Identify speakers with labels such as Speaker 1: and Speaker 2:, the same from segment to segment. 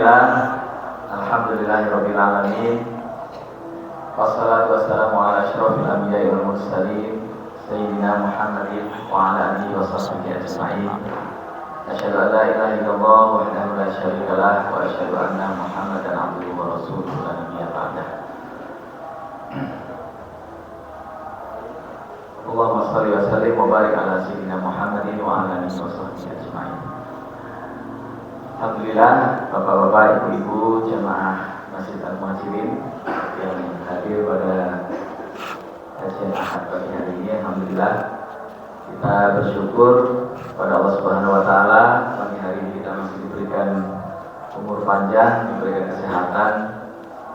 Speaker 1: Alhamdulillahirabbil alamin. Wassalatu wassalamu ala asyrofil anbiya'i wal mursalin sayyidina Muhammadin wa ala alihi wa sahbihi ajma'in. Asyhadu an la ilaha illallah wahdahu la syarika lah wa asyhadu anna Muhammadan abduhu wa rasuluhu la nabiyya ba'dah. Allahumma shalli wa sallim wa barik ala sayyidina Muhammadin wa ala alihi wa sahbihi ajma'in. Alhamdulillah, bapak-bapak, ibu-ibu, jemaah Masjid Al-Muhajirin yang hadir pada kajian Ahad pagi hari ini. Alhamdulillah, kita bersyukur pada Allah Subhanahu wa taala, pagi hari ini kita masih diberikan umur panjang, diberikan kesehatan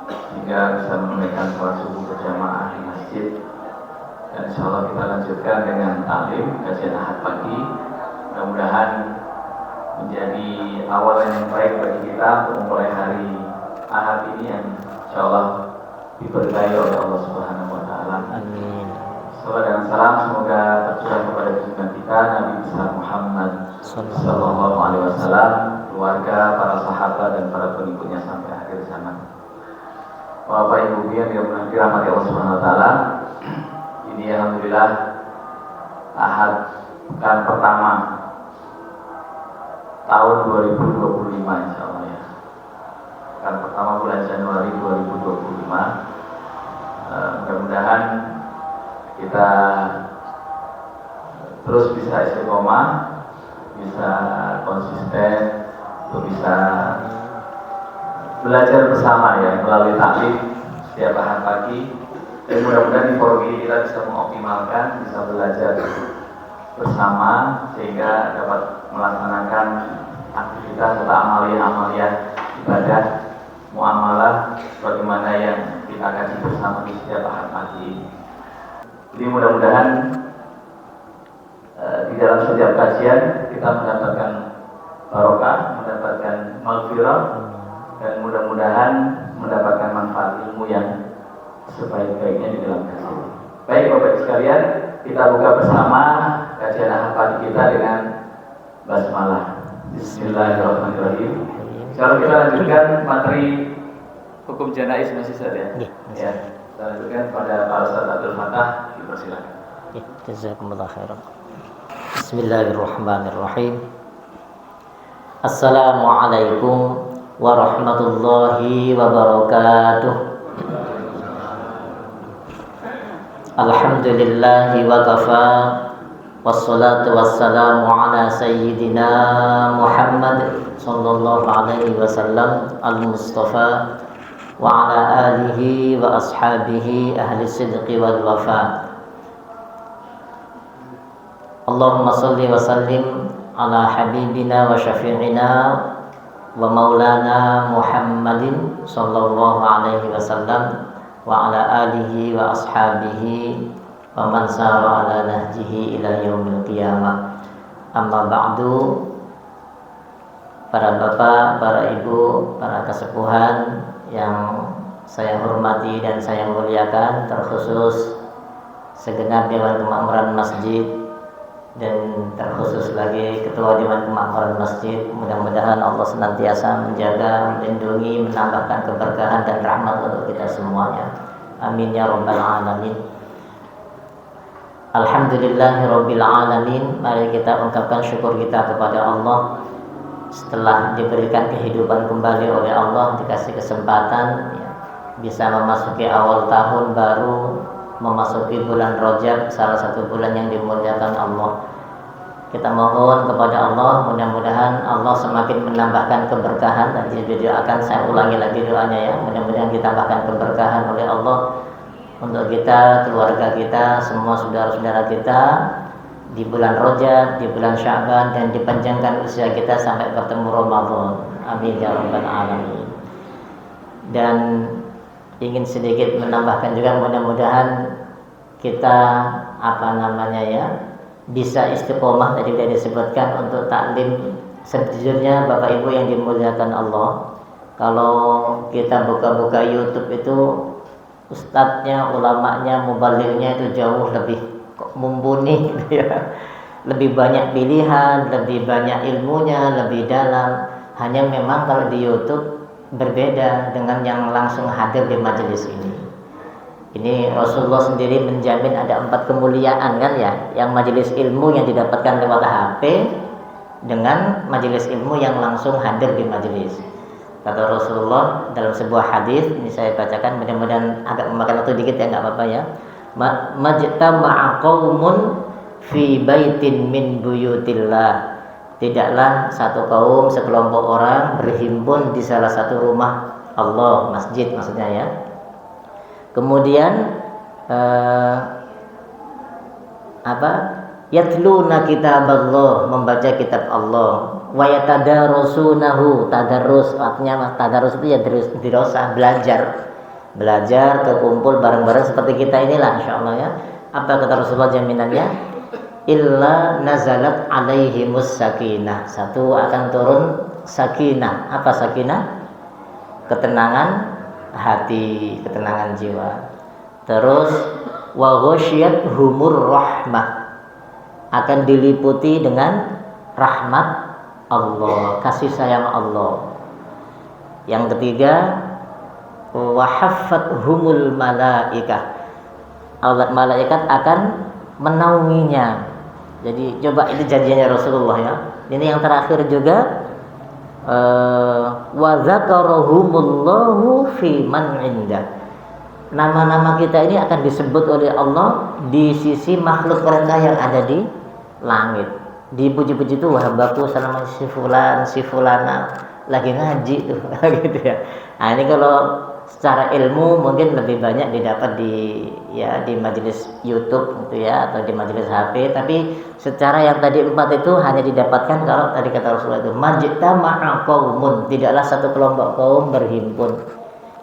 Speaker 1: sehingga bisa menunaikan sholat subuh berjamaah di masjid. Dan insyaallah kita lanjutkan dengan taklim kajian Ahad pagi. Mudah-mudahan menjadi awalan yang baik bagi kita untuk memulai hari Ahad ini yang insyaallah diberkahi oleh Allah Subhanahu wa taala.
Speaker 2: Amin.
Speaker 1: Salam dan salam semoga tercurah kepada junjungan kita Nabi besar Muhammad sallallahu alaihi wasallam, keluarga, para sahabat dan para pengikutnya sampai akhir zaman. Bapak Ibu yang dirahmati Allah Subhanahu wa taala, ini alhamdulillah Ahad pekan pertama tahun 2025 insyaallah ya. Pekan pertama bulan Januari 2025. Mudah-mudahan kita terus bisa istiqomah, bisa konsisten, untuk bisa belajar bersama ya melalui taklim setiap Ahad pagi. Dan mudah-mudahan di forum ini kita bisa mengoptimalkan, bisa belajar bersama sehingga dapat melaksanakan aktivitas atau amalia-amalia ibadah muamalah bagaimana yang kita kaji bersama di setiap Ahad pagi. Jadi mudah-mudahan di dalam setiap kajian kita mendapatkan barokah, mendapatkan maghfirah, dan mudah-mudahan mendapatkan manfaat ilmu yang sebaik-baiknya di dalam kajian. Baik Bapak Ibu sekalian, kita buka bersama kajian Ahad pagi kita dengan basmalah. Bismillahirrahmanirrahim. Sekarang kita lanjutkan materi hukum janaiz masih saja. Ya, kita lanjutkan pada Pak Ustaz Abdul Fatah. Dipersilakan.
Speaker 2: Jazakumullah khairan. Bismillahirrahmanirrahim. Assalamualaikum warahmatullahi wabarakatuh. Alhamdulillahi wa kafa, wassalatu wassalamu ala sayyidina Muhammad sallallahu alaihi wasallam al-mustafa wa ala alihi wa ashabihi ahli sidqi wal wafa. Allahumma salli wa sallim ala habibina wa syafi'ina wa maulana Muhammadin sallallahu alaihi wasallam wa ala alihi wa ashabihi wa man sara ala nahjihi ila yaumil qiyamah. Amma ba'du. Para bapak, para ibu, para kesepuhan yang saya hormati dan saya muliakan, terkhusus segenap Dewan Kemakmuran Masjid dan terkhusus lagi Ketua Dewan Kemakmuran Masjid. Mudah-mudahan Allah senantiasa menjaga, melindungi, menambahkan keberkahan dan rahmat untuk kita semuanya. Amin ya rabbal alamin. Alhamdulillahirabbil alamin. Mari kita ungkapkan syukur kita kepada Allah setelah diberikan kehidupan kembali oleh Allah, dikasih kesempatan ya, bisa memasuki awal tahun baru, memasuki bulan Rajab, salah satu bulan yang dimuliakan Allah. Kita mohon kepada Allah, mudah-mudahan Allah semakin menambahkan keberkahan. Nanti didoakan, saya ulangi lagi doanya ya, mudah-mudahan ditambahkan keberkahan oleh Allah untuk kita, keluarga kita, semua saudara-saudara kita di bulan Rajab, di bulan Sya'ban, dan dipanjangkan usia kita sampai bertemu Ramadan. Amin ya rabbal alamin. Dan ingin sedikit menambahkan juga, mudah-mudahan kita bisa istiqomah. Tadi sudah disebutkan untuk taklim. Sejujurnya Bapak Ibu yang dimuliakan Allah, kalau kita buka-buka YouTube itu ustadznya, ulamanya, mubalignya itu jauh lebih mumpuni gitu ya. Lebih banyak pilihan, lebih banyak ilmunya, lebih dalam. Hanya memang kalau di YouTube berbeda dengan yang langsung hadir di majelis ini. Ini Rasulullah sendiri menjamin ada 4 kemuliaan kan ya, yang majelis ilmu yang didapatkan lewat HP dengan majelis ilmu yang langsung hadir di majelis. Kata Rasulullah dalam sebuah hadis, ini saya bacakan, mudah-mudahan agak memakan waktu dikit ya, nggak apa-apa ya. Majtama'a qaumun fi baitin min buyutillah. Tidaklah satu kaum, sekelompok orang berhimpun di salah satu rumah Allah, masjid maksudnya ya. Kemudian yatluna kitaballah, membaca kitab Allah, wa yatadarasunahu, tadarrus artinya tadarrus itu ya dirosah, belajar terkumpul bareng-bareng seperti kita inilah insyaallah ya. Apa kata Rasulullah jaminannya? Illa nazalat alaihimus sakinah, satu akan turun sakinah. Apa sakinah? Ketenangan hati, ketenangan jiwa. Terus wa ghasyiyatuhumur rahmah, akan diliputi dengan rahmat Allah, kasih sayang Allah. Yang ketiga, wa haffathumul malaikah, malaikat akan menaunginya. Jadi coba itu janjinya Rasulullah ya. Ini yang terakhir juga, wa dzakarahumullahu fi man indah, nama-nama kita ini akan disebut oleh Allah di sisi makhluk mereka yang ada di langit. Dipuji-puji itu wahabaku selama si fulana lagi ngaji tuh gitu ya. Nah, ini kalau secara ilmu mungkin lebih banyak didapat di majelis YouTube gitu ya, atau di majelis HP, tapi secara yang tadi 4 itu hanya didapatkan kalau tadi kata Rasulullah itu majtama'a qaumun, tidaklah satu kelompok kaum berhimpun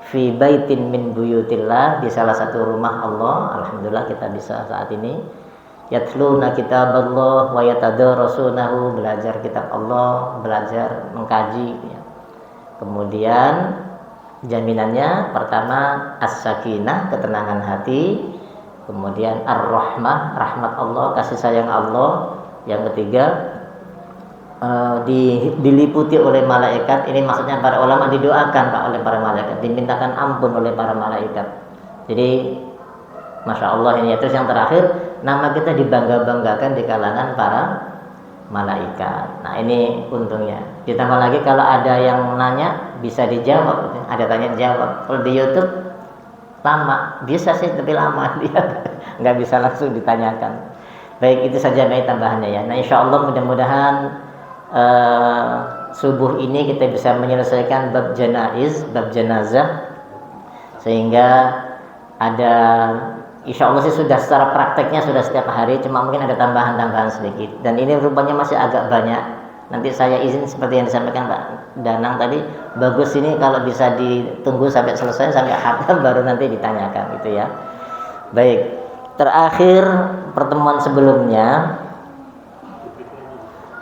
Speaker 2: fi baitin min buyutillah, di salah satu rumah Allah. Alhamdulillah kita bisa saat ini. Yatluna kitaballah wa yatadarasunahu, belajar kitab Allah, belajar mengkaji ya. Kemudian jaminannya pertama as-sakinah, ketenangan hati. Kemudian ar-rahmah, rahmat Allah, kasih sayang Allah. Yang ketiga diliputi oleh malaikat. Ini maksudnya para ulama didoakan Pak oleh para malaikat, dimintakan ampun oleh para malaikat. Jadi Masya Allah ini ya. Terus yang terakhir, nama kita dibangga-banggakan di kalangan para malaikat. Nah ini untungnya. Ditambah lagi kalau ada yang nanya bisa dijawab, ada tanya jawab. Kalau di YouTube lama, bisa sih lebih lama dia nggak bisa langsung ditanyakan. Baik, itu saja baik tambahannya ya. Nah insya Allah mudah-mudahan subuh ini kita bisa menyelesaikan bab janaiz, bab jenazah, sehingga ada insya Allah sih sudah secara prakteknya sudah setiap hari, cuma mungkin ada tambahan-tambahan sedikit. Dan ini rupanya masih agak banyak. Nanti saya izin seperti yang disampaikan Pak Danang tadi, bagus ini kalau bisa ditunggu sampai selesai, sampai khatam baru nanti ditanyakan gitu ya. Baik, terakhir pertemuan sebelumnya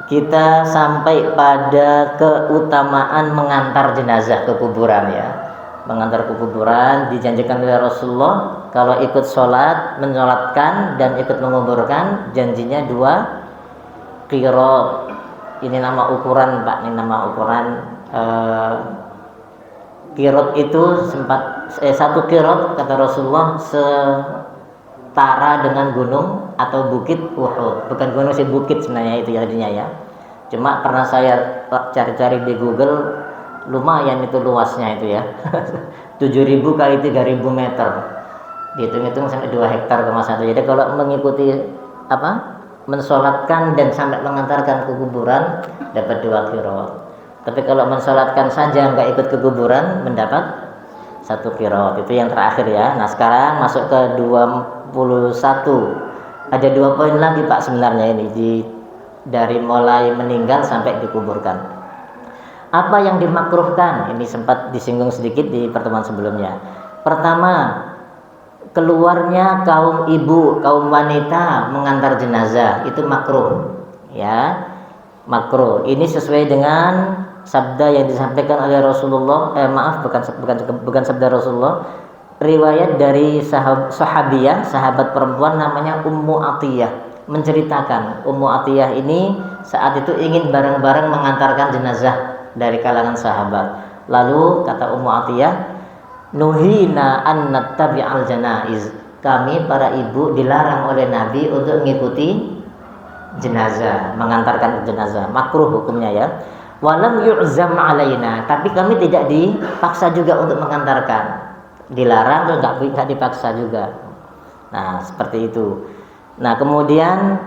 Speaker 2: kita sampai pada keutamaan mengantar jenazah ke kuburan ya. Mengantar ke kuburan dijanjikan oleh Rasulullah, kalau ikut sholat, menyolatkan dan ikut menguburkan, janjinya 2 qirot. Ini nama ukuran Pak, ini nama ukuran qirot itu 1 qirot kata Rasulullah setara dengan gunung atau bukit Uhud. Bukan gunung sih, bukit sebenarnya itu jadinya ya. Cuma pernah saya cari-cari di Google, lumayan itu luasnya itu ya. 7.000 kali 3.000 meter. Dihitung-hitung sampai 2 hektar ke Mas. Jadi kalau mengikuti mensolatkan dan sampai mengantarkan ke kuburan dapat 2 qiraat. Tapi kalau mensolatkan saja nggak ikut ke kuburan mendapat 1 qiraat. Itu yang terakhir ya. Nah sekarang masuk ke 21. Ada 2 poin lagi Pak sebenarnya ini dari mulai meninggal sampai dikuburkan. Apa yang dimakruhkan? Ini sempat disinggung sedikit di pertemuan sebelumnya. Pertama, keluarnya kaum ibu, kaum wanita mengantar jenazah itu makruh. Ya, makruh. Ini sesuai dengan sabda yang disampaikan oleh Rasulullah. Bukan sabda Rasulullah. Riwayat dari sahabiyah, sahabat perempuan namanya Ummu Atiyah, menceritakan Ummu Atiyah ini saat itu ingin bareng-bareng mengantarkan jenazah dari kalangan sahabat. Lalu kata Ummu Atiyah, nuhina an nattabi'al janaiz. Kami para ibu dilarang oleh Nabi untuk mengikuti jenazah, mengantarkan jenazah. Makruh hukumnya ya. Walam yu'zam alaina, tapi kami tidak dipaksa juga untuk mengantarkan. Dilarang terus enggak dipaksa juga. Nah, seperti itu. Nah, kemudian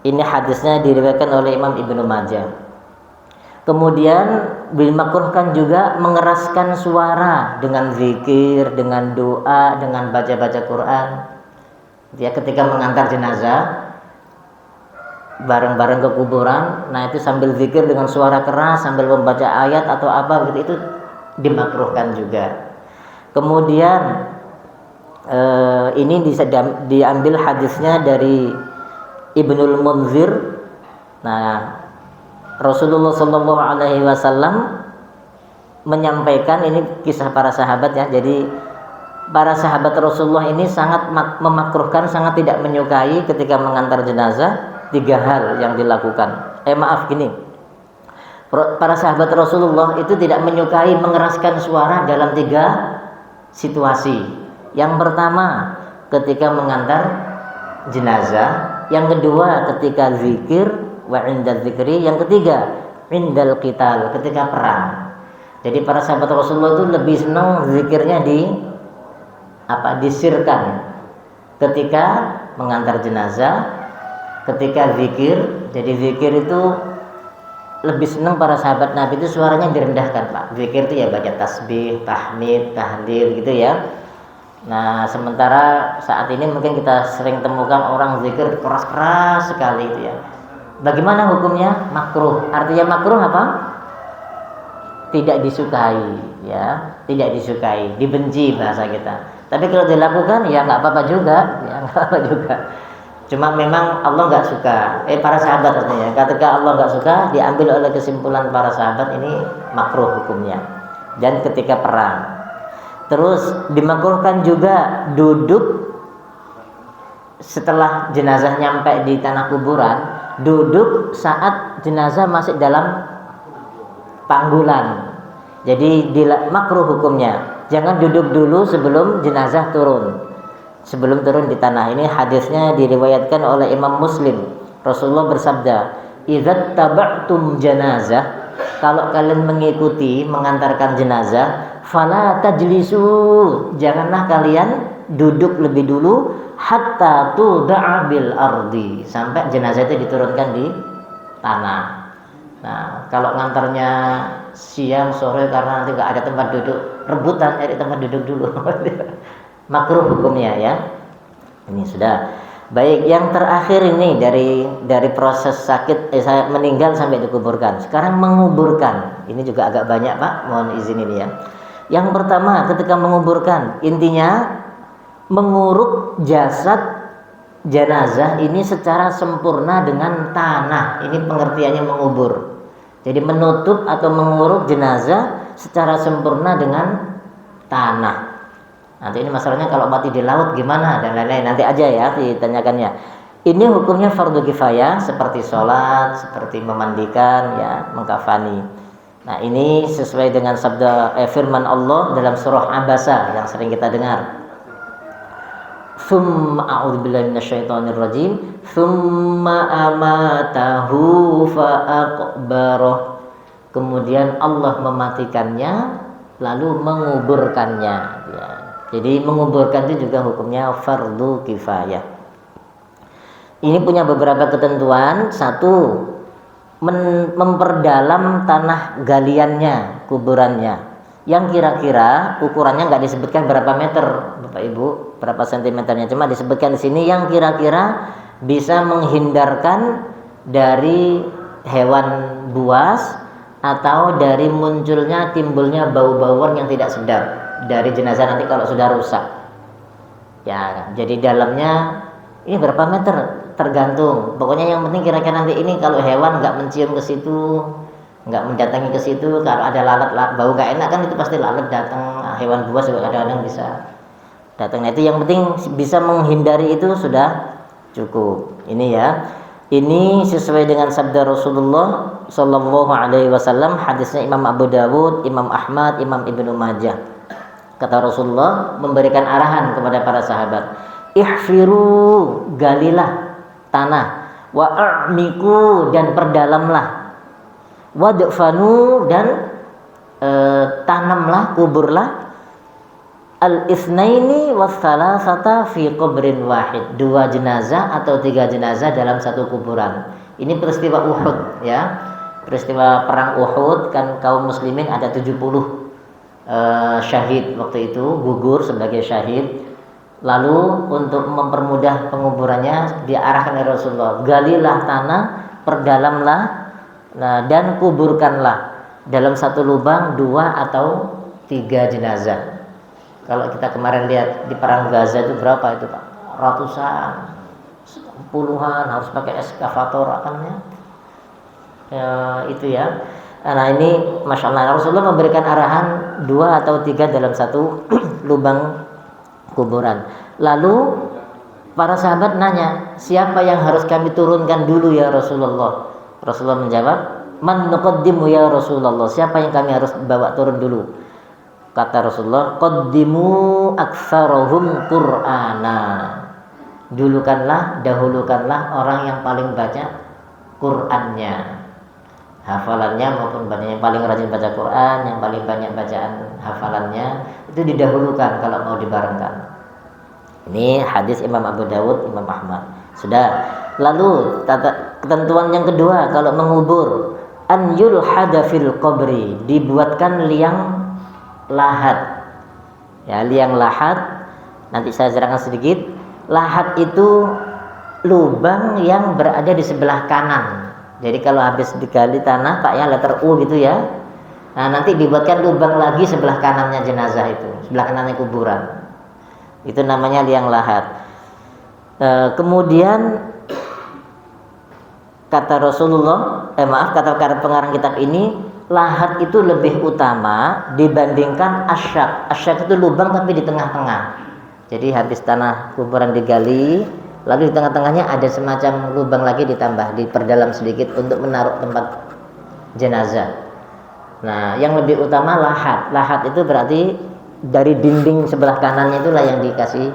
Speaker 2: ini hadisnya diriwayatkan oleh Imam Ibnu Majah. Kemudian dimakruhkan juga mengeraskan suara dengan zikir, dengan doa, dengan baca-baca Quran. Ya, ketika mengantar jenazah bareng-bareng ke kuburan, nah itu sambil zikir dengan suara keras, sambil membaca ayat atau apa begitu, itu dimakruhkan juga. Kemudian ini diambil hadisnya dari Ibnul Munzir. Nah, Rasulullah Shallallahu Alaihi Wasallam menyampaikan, ini kisah para sahabat ya. Jadi para sahabat Rasulullah ini sangat memakruhkan, sangat tidak menyukai ketika mengantar jenazah 3 hal yang dilakukan. Para sahabat Rasulullah itu tidak menyukai mengeraskan suara dalam 3 situasi. Yang pertama ketika mengantar jenazah, yang kedua ketika zikir wa inda zikri, yang ketiga indal qital, ketika perang. Jadi para sahabat Rasulullah itu lebih senang zikirnya disirkan ketika mengantar jenazah, ketika zikir. Jadi zikir itu lebih senang para sahabat Nabi itu suaranya direndahkan, Pak. Zikir itu ya baca tasbih, tahmid, tahlil gitu ya. Nah, sementara saat ini mungkin kita sering temukan orang zikir keras-keras sekali itu ya. Bagaimana hukumnya? Makruh. Artinya makruh apa? Tidak disukai ya, tidak disukai, dibenci bahasa kita. Tapi kalau dilakukan ya nggak apa-apa juga, ya nggak apa juga. Cuma memang Allah nggak suka. Para sahabat artinya, ketika Allah nggak suka, diambil oleh kesimpulan para sahabat ini makruh hukumnya. Dan ketika perang, terus dimakruhkan juga duduk setelah jenazah nyampe di tanah kuburan, duduk saat jenazah masih dalam panggulan. Jadi makruh hukumnya. Jangan duduk dulu sebelum jenazah turun. Sebelum turun di tanah. Ini hadisnya diriwayatkan oleh Imam Muslim. Rasulullah bersabda, "Idza taba'tum janazah," kalau kalian mengikuti mengantarkan jenazah, fala tajlisu, janganlah kalian duduk lebih dulu, hatta tuda'a bil ardi, sampai jenazah itu diturunkan di tanah. Nah, kalau ngantarnya siang sore karena nanti nggak ada tempat duduk, rebutan cari tempat duduk dulu. Makruh hukumnya ya. Ini sudah. Baik, yang terakhir ini dari proses sakit saya meninggal sampai dikuburkan. Sekarang menguburkan. Ini juga agak banyak, Pak. Mohon izin ini ya. Yang pertama ketika menguburkan, intinya menguruk jasad jenazah ini secara sempurna dengan tanah. Ini pengertiannya mengubur. Jadi menutup atau menguruk jenazah secara sempurna dengan tanah. Nanti ini masalahnya kalau mati di laut gimana dan lain-lain, nanti aja ya ditanyakannya. Ini hukumnya fardu kifayah seperti sholat, seperti memandikan, ya, mengkafani. Nah, ini sesuai dengan sabda firman Allah dalam surah Abasa yang sering kita dengar. Tsumma a'udzubillahi minasyaitonirrajim, tsumma amatahu fa'aqbarah. Kemudian Allah mematikannya lalu menguburkannya, ya. Jadi menguburkan itu juga hukumnya fardu kifayah. Ini punya beberapa ketentuan. Satu, memperdalam tanah galiannya, kuburannya, yang kira-kira ukurannya nggak disebutkan berapa meter, Bapak Ibu, berapa sentimeternya, cuma disebutkan di sini yang kira-kira bisa menghindarkan dari hewan buas atau dari munculnya timbulnya bau-bauan yang tidak sedap dari jenazah nanti kalau sudah rusak. Ya, jadi dalamnya ini berapa meter tergantung. Pokoknya yang penting kira-kira nanti ini kalau hewan nggak mencium ke situ, nggak mendatangi ke situ. Kalau ada lalat bau nggak enak kan itu pasti lalat datang. Hewan buas juga kadang-kadang bisa datang. Nah, itu yang penting bisa menghindari itu sudah cukup. Ini ya. Ini sesuai dengan sabda Rasulullah sallallahu alaihi wasallam, hadisnya Imam Abu Dawud, Imam Ahmad, Imam Ibnu Majah. Kata Rasulullah memberikan arahan kepada para sahabat, ihfiru, galilah tanah, wa'amiku, dan perdalamlah, wadfanu, dan tanamlah, kuburlah, al-itsnaini was-salasata fi qabrin wahid, 2 jenazah atau 3 jenazah dalam satu kuburan. Ini peristiwa Uhud ya. Peristiwa perang Uhud, kan kaum muslimin ada 70 syahid waktu itu, gugur sebagai syahid. Lalu untuk mempermudah penguburannya diarahkan oleh Rasulullah, galilah tanah, perdalamlah, dan kuburkanlah dalam satu lubang 2 atau 3 jenazah. Kalau kita kemarin lihat di perang Gaza itu berapa itu Pak? Ratusan, puluhan, harus pakai eskavator akannya. Itu ya. Nah ini Masya Allah, Rasulullah memberikan arahan 2 atau 3 dalam satu lubang kuburan. Lalu para sahabat nanya, siapa yang harus kami turunkan dulu ya Rasulullah? Rasulullah menjawab, man nuqaddimu ya Rasulullah, siapa yang kami harus bawa turun dulu? Kata Rasulullah, qaddimu aktsarahum Qur'ana, dahulukanlah orang yang paling baca Qur'annya, hafalannya maupun yang paling rajin baca Qur'an, yang paling banyak bacaan hafalannya, itu didahulukan kalau mau dibarengkan. Ini hadis Imam Abu Dawud, Imam Ahmad. Sudah. Lalu ketentuan yang kedua kalau mengubur, an yulhada fil qabri, dibuatkan liang lahat. Ya, liang lahat nanti saya jelaskan sedikit. Lahat itu lubang yang berada di sebelah kanan. Jadi kalau habis digali tanah Pak ya, letter U gitu ya. Nah, nanti dibuatkan lubang lagi sebelah kanannya jenazah itu, sebelah kanannya kuburan. Itu namanya liang lahat. Kemudian kata Rasulullah, kata pengarang kitab ini, lahat itu lebih utama dibandingkan asyak. Asyak itu lubang tapi di tengah-tengah. Jadi habis tanah kuburan digali, lalu di tengah-tengahnya ada semacam lubang lagi ditambah, diperdalam sedikit untuk menaruh tempat jenazah. Nah, yang lebih utama lahat. Lahat itu berarti dari dinding sebelah kanannya itulah yang dikasih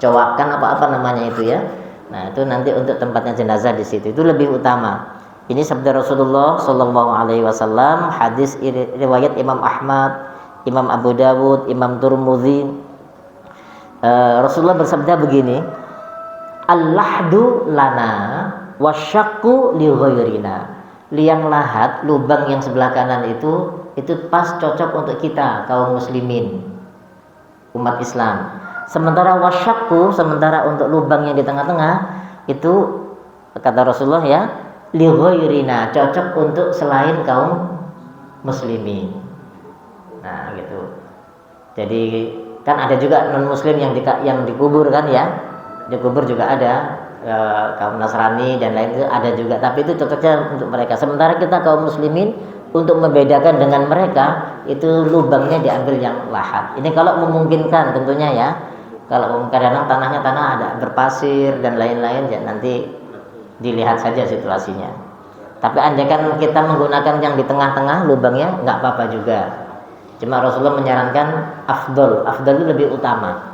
Speaker 2: cowakan apa namanya itu ya. Nah, itu nanti untuk tempatnya jenazah di situ. Itu lebih utama. Ini sabda Rasulullah sallallahu alaihi wasallam, hadis riwayat Imam Ahmad, Imam Abu Dawud, Imam Tirmidzi. Rasulullah bersabda begini, al-lahdu lana wasyaqqu li ghairina. Liang lahat, lubang yang sebelah kanan itu pas cocok untuk kita kaum muslimin, umat Islam. Sementara wasyaqqu, sementara untuk lubang yang di tengah-tengah itu kata Rasulullah ya, li ghairina, cocok untuk selain kaum muslimin. Nah, gitu. Jadi kan ada juga non muslim yang dikubur kan ya. Dikubur juga ada kaum Nasrani dan lain itu ada juga, tapi itu cocoknya untuk mereka. Sementara kita kaum muslimin untuk membedakan dengan mereka itu lubangnya diambil yang lahat. Ini kalau memungkinkan tentunya ya. Kalau kadang-kadang tanahnya ada berpasir dan lain-lain ya nanti dilihat saja situasinya. Tapi andaikan kita menggunakan yang di tengah-tengah lubangnya nggak apa-apa juga. Cuma Rasulullah menyarankan afdol itu lebih utama.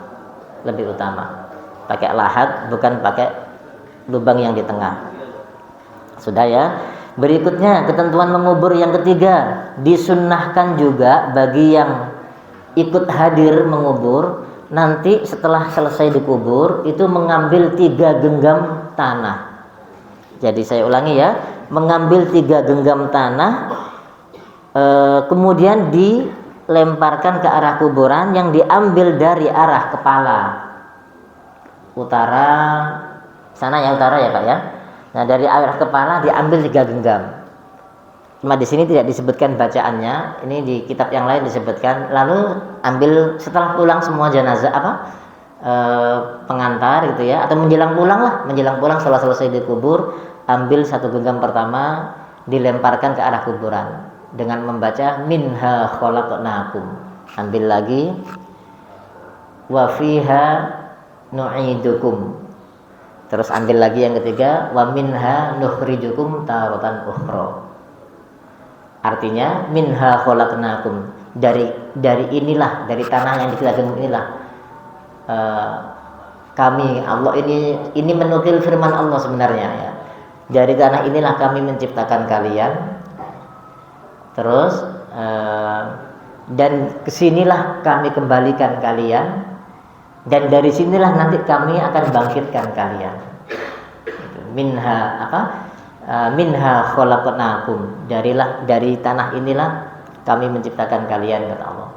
Speaker 2: Pakai lahat bukan pakai lubang yang di tengah. Sudah ya. Berikutnya ketentuan mengubur yang ketiga, disunnahkan juga bagi yang ikut hadir mengubur, nanti setelah selesai dikubur itu mengambil 3 genggam tanah. Jadi saya ulangi ya, mengambil 3 genggam tanah, kemudian dilemparkan ke arah kuburan yang diambil dari arah kepala utara, sana ya utara ya Pak ya. Nah dari arah kepala diambil 3 genggam. Cuma di sini tidak disebutkan bacaannya, ini di kitab yang lain disebutkan. Lalu ambil setelah pulang semua jenazah pengantar gitu ya, atau menjelang pulang setelah selesai dikubur, ambil 1 genggam pertama dilemparkan ke arah kuburan dengan membaca minha khalaqnakum. Ambil lagi wa fiha nu'idukum Terus ambil lagi yang ketiga, wa minha nukhrijukum taratan ukhra. Artinya minha khalaqnakum, dari inilah, dari tanah yang kita gemuk inilah kami, Allah ini menukil firman Allah sebenarnya ya. Dari tanah inilah kami menciptakan kalian. Terus dan kesinilah kami kembalikan kalian, dan dari sinilah nanti kami akan bangkitkan kalian. Minha minha khalaqnakum, dari tanah inilah kami menciptakan kalian, kata Allah.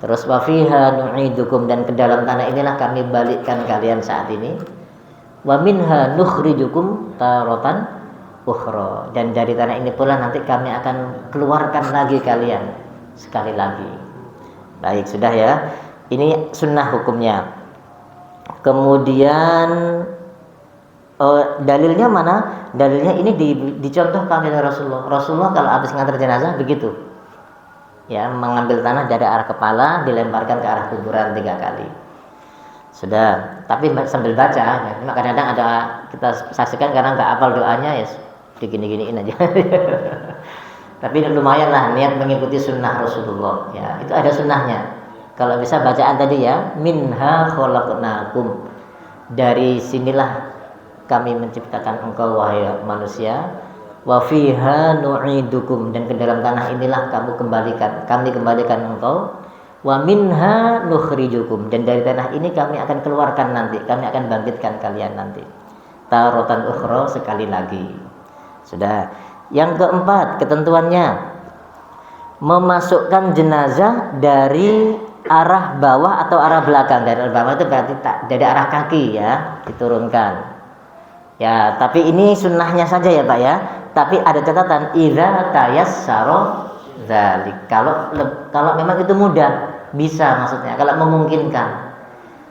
Speaker 2: Terus wa fiha nu'idukum, dan ke dalam tanah inilah kami balikkan kalian saat ini. Wa minha nukhrijukum taratan ukhra, dan dari tanah ini pula nanti kami akan keluarkan lagi kalian sekali lagi. Baik, sudah ya. Ini sunnah hukumnya. Kemudian dalilnya mana? Dalilnya ini dicontohkan oleh Rasulullah. Rasulullah kalau habis ngantar jenazah begitu. Ya, mengambil tanah dari arah kepala, dilemparkan ke arah kuburan 3 kali. Sudah, tapi sambil baca ya. Kadang-kadang ada kita saksikan karena nggak hafal doanya ya, digini-giniin aja. Tapi lumayan lah niat mengikuti sunnah Rasulullah ya. Itu ada sunnahnya. Kalau bisa bacaan tadi ya, minha khalaqnakum, dari sinilah kami menciptakan engkau wahai manusia. Wa fiha nu'idukum, dan ke dalam tanah inilah kami kembalikan engkau. Wa minha nukhrijukum, dan dari tanah ini kami akan keluarkan nanti, kami akan bangkitkan kalian nanti. Taratan ukhra, sekali lagi. Sudah. Yang keempat, ketentuannya memasukkan jenazah dari arah bawah atau arah belakang. Dari arah bawah itu berarti dari arah kaki ya, diturunkan. Ya, tapi ini sunnahnya saja ya Pak ya. Tapi ada catatan, idza tayassara dzalik. Kalau memang itu mudah, bisa maksudnya, kalau memungkinkan.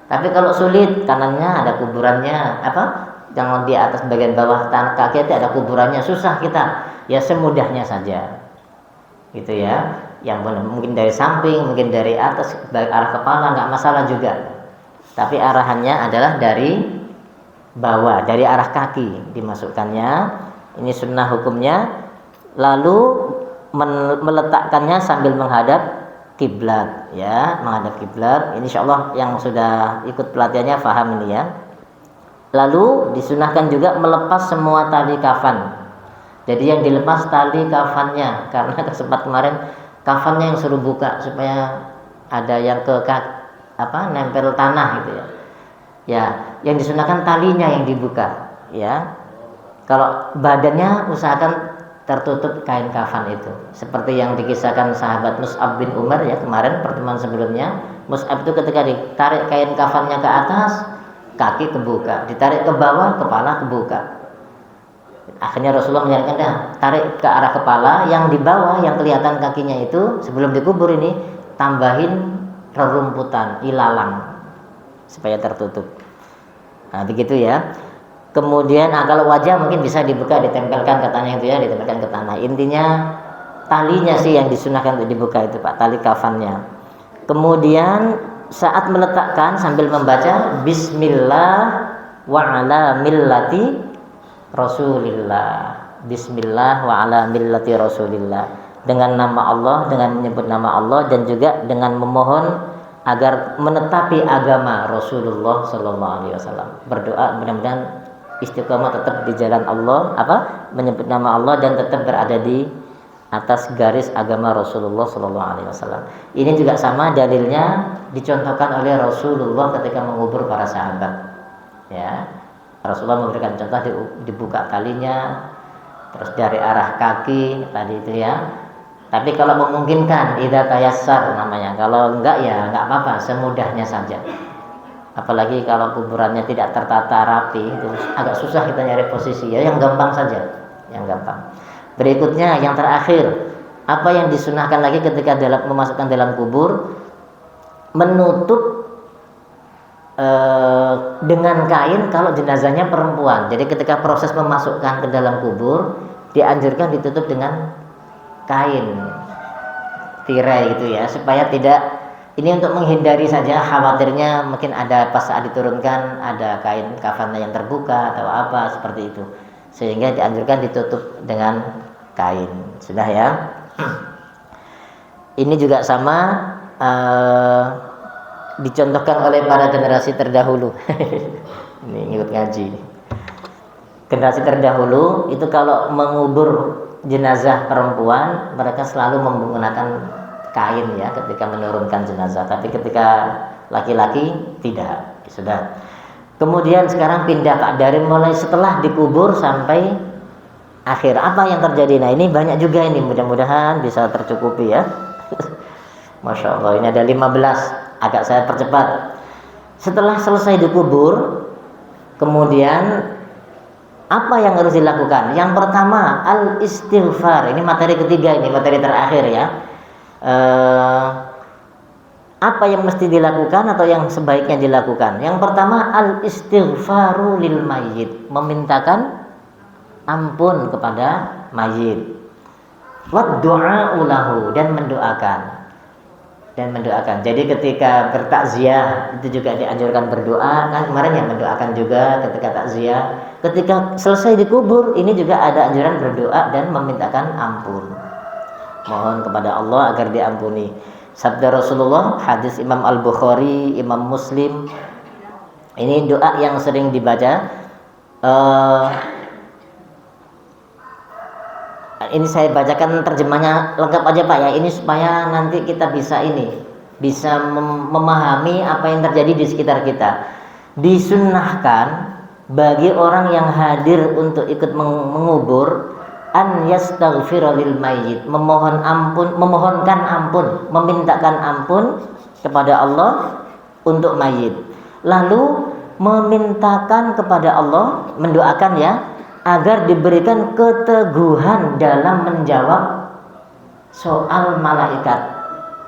Speaker 2: Tapi kalau sulit, kanannya ada kuburannya, jangan di atas bagian bawah tanah kaki itu ada kuburannya, susah kita. Ya semudahnya saja. Gitu ya. Yang mungkin dari samping, mungkin dari atas, arah kepala enggak masalah juga. Tapi arahannya adalah dari bawah, dari arah kaki dimasukkannya. Ini sunnah hukumnya. Lalu meletakkannya sambil menghadap kiblat ya, menghadap kiblat. Ini insyaallah yang sudah ikut pelatihannya paham ini ya. Lalu disunahkan juga melepas semua tali kafan. Jadi yang dilepas tali kafannya, karena sempat kemarin kafannya yang suruh buka supaya ada yang nempel tanah gitu ya. Ya, yang disunahkan talinya yang dibuka ya. Kalau badannya usahakan tertutup kain kafan itu, seperti yang dikisahkan sahabat Mus'ab bin Umar ya kemarin pertemuan sebelumnya. Mus'ab itu ketika ditarik kain kafannya ke atas, kaki kebuka, ditarik ke bawah, kepala kebuka. Akhirnya Rasulullah menyarankan, tarik ke arah kepala, yang di bawah yang kelihatan kakinya itu sebelum dikubur ini tambahin rerumputan, ilalang supaya tertutup. Nah begitu ya. Kemudian kalau wajah mungkin bisa dibuka, ditempelkan katanya itu ya, ditempelkan ke tanah. Intinya talinya sih yang disunahkan untuk dibuka itu Pak, tali kafannya. Kemudian saat meletakkan sambil membaca Bismillah wa ala millati Rasulillah. Bismillah wa ala millati Rasulillah. Dengan nama Allah, dengan menyebut nama Allah, dan juga dengan memohon agar menetapi agama Rasulullah sallallahu alaihi wasallam. Berdoa mudah-mudahan istiqamah tetap di jalan Allah, menyebut nama Allah dan tetap berada di atas garis agama Rasulullah sallallahu alaihi wasallam. Ini juga sama dalilnya dicontohkan oleh Rasulullah ketika mengubur para sahabat. Ya. Rasulullah memberikan contoh dibuka talinya, terus dari arah kaki tadi itu ya. Tapi kalau memungkinkan, idza tayassar namanya. Kalau enggak ya enggak apa-apa, semudahnya saja. Apalagi kalau kuburannya tidak tertata rapi, itu agak susah kita nyari posisi ya. Yang gampang saja, yang gampang. Berikutnya yang terakhir, apa yang disunahkan lagi ketika memasukkan dalam kubur, menutup dengan kain kalau jenazahnya perempuan. Jadi ketika proses memasukkan ke dalam kubur, dianjurkan ditutup dengan kain tirai gitu ya, supaya tidak Ini untuk menghindari saja khawatirnya mungkin ada pas saat diturunkan ada kain kafannya yang terbuka atau apa seperti itu, sehingga dianjurkan ditutup dengan kain. Sudah ya. Ini juga sama dicontohkan oleh para generasi terdahulu. Ini ngikut ngaji. Generasi terdahulu itu kalau mengubur jenazah perempuan mereka selalu menggunakan kain ya ketika menurunkan jenazah, tapi ketika laki-laki tidak. Sudah. Kemudian sekarang pindah Pak, dari mulai setelah dikubur sampai akhir apa yang terjadi. Nah ini banyak juga ini, mudah-mudahan bisa tercukupi ya. Masya Allah, ini ada 15, agak saya percepat. Setelah selesai dikubur, kemudian apa yang harus dilakukan? Yang pertama, al-istighfar. Ini materi ketiga, ini materi terakhir ya. Apa yang mesti dilakukan atau yang sebaiknya dilakukan? Yang pertama, al-istighfaru lil mayyit, memintakan ampun kepada mayit. Wa du'a'u lahu, dan mendoakan. Jadi ketika bertakziah itu juga dianjurkan berdoa. Kan kemarin yang mendoakan juga ketika takziah. Ketika selesai dikubur ini juga ada anjuran berdoa dan memintakan ampun. Mohon kepada Allah agar diampuni. Sabda Rasulullah, hadis Imam Al-Bukhari, Imam Muslim. Ini doa yang sering dibaca. Ini saya bacakan terjemahnya lengkap aja Pak ya. Ini supaya nanti kita bisa memahami apa yang terjadi di sekitar kita. Disunnahkan bagi orang yang hadir untuk ikut mengubur an yastaghfira lil mayyit, memohonkan ampun, memintakan ampun kepada Allah untuk mayit. Lalu memintakan kepada Allah, mendoakan ya, agar diberikan keteguhan dalam menjawab soal malaikat.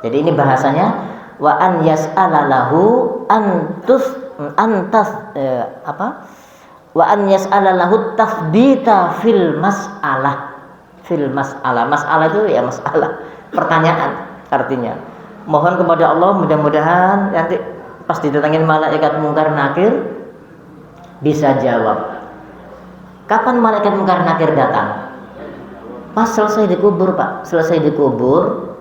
Speaker 2: Jadi ini bahasanya wa an yas'ala lahu wa an yas'ala lahu tafdita fil mas'alah. Masalah itu ya masalah, pertanyaan artinya. Mohon kepada Allah mudah-mudahan nanti pas didatangin malaikat mungkar nakir bisa jawab. Kapan malaikat mungkar nakir datang? Pas selesai dikubur Pak. Selesai dikubur,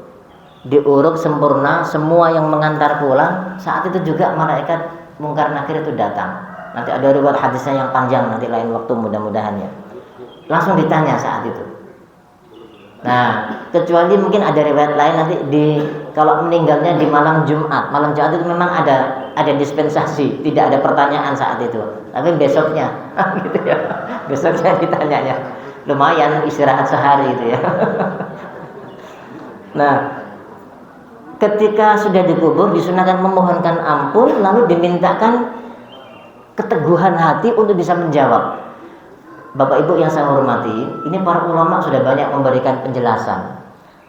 Speaker 2: diuruk sempurna, semua yang mengantar pulang, saat itu juga malaikat mungkar nakir itu datang. Nanti ada riwayat hadisnya yang panjang, nanti lain waktu mudah-mudahan ya. Langsung ditanya saat itu. Nah, kecuali mungkin ada riwayat lain nanti kalau meninggalnya di malam Jumat. Malam Jumat itu memang ada dispensasi, tidak ada pertanyaan saat itu. Tapi besoknya, gitu ya. Besoknya ditanyanya. Lumayan istirahat sehari itu ya. Nah, ketika sudah dikubur disunahkan memohonkan ampun, lalu dimintakan keteguhan hati untuk bisa menjawab. Bapak Ibu yang saya hormati, ini para ulama sudah banyak memberikan penjelasan.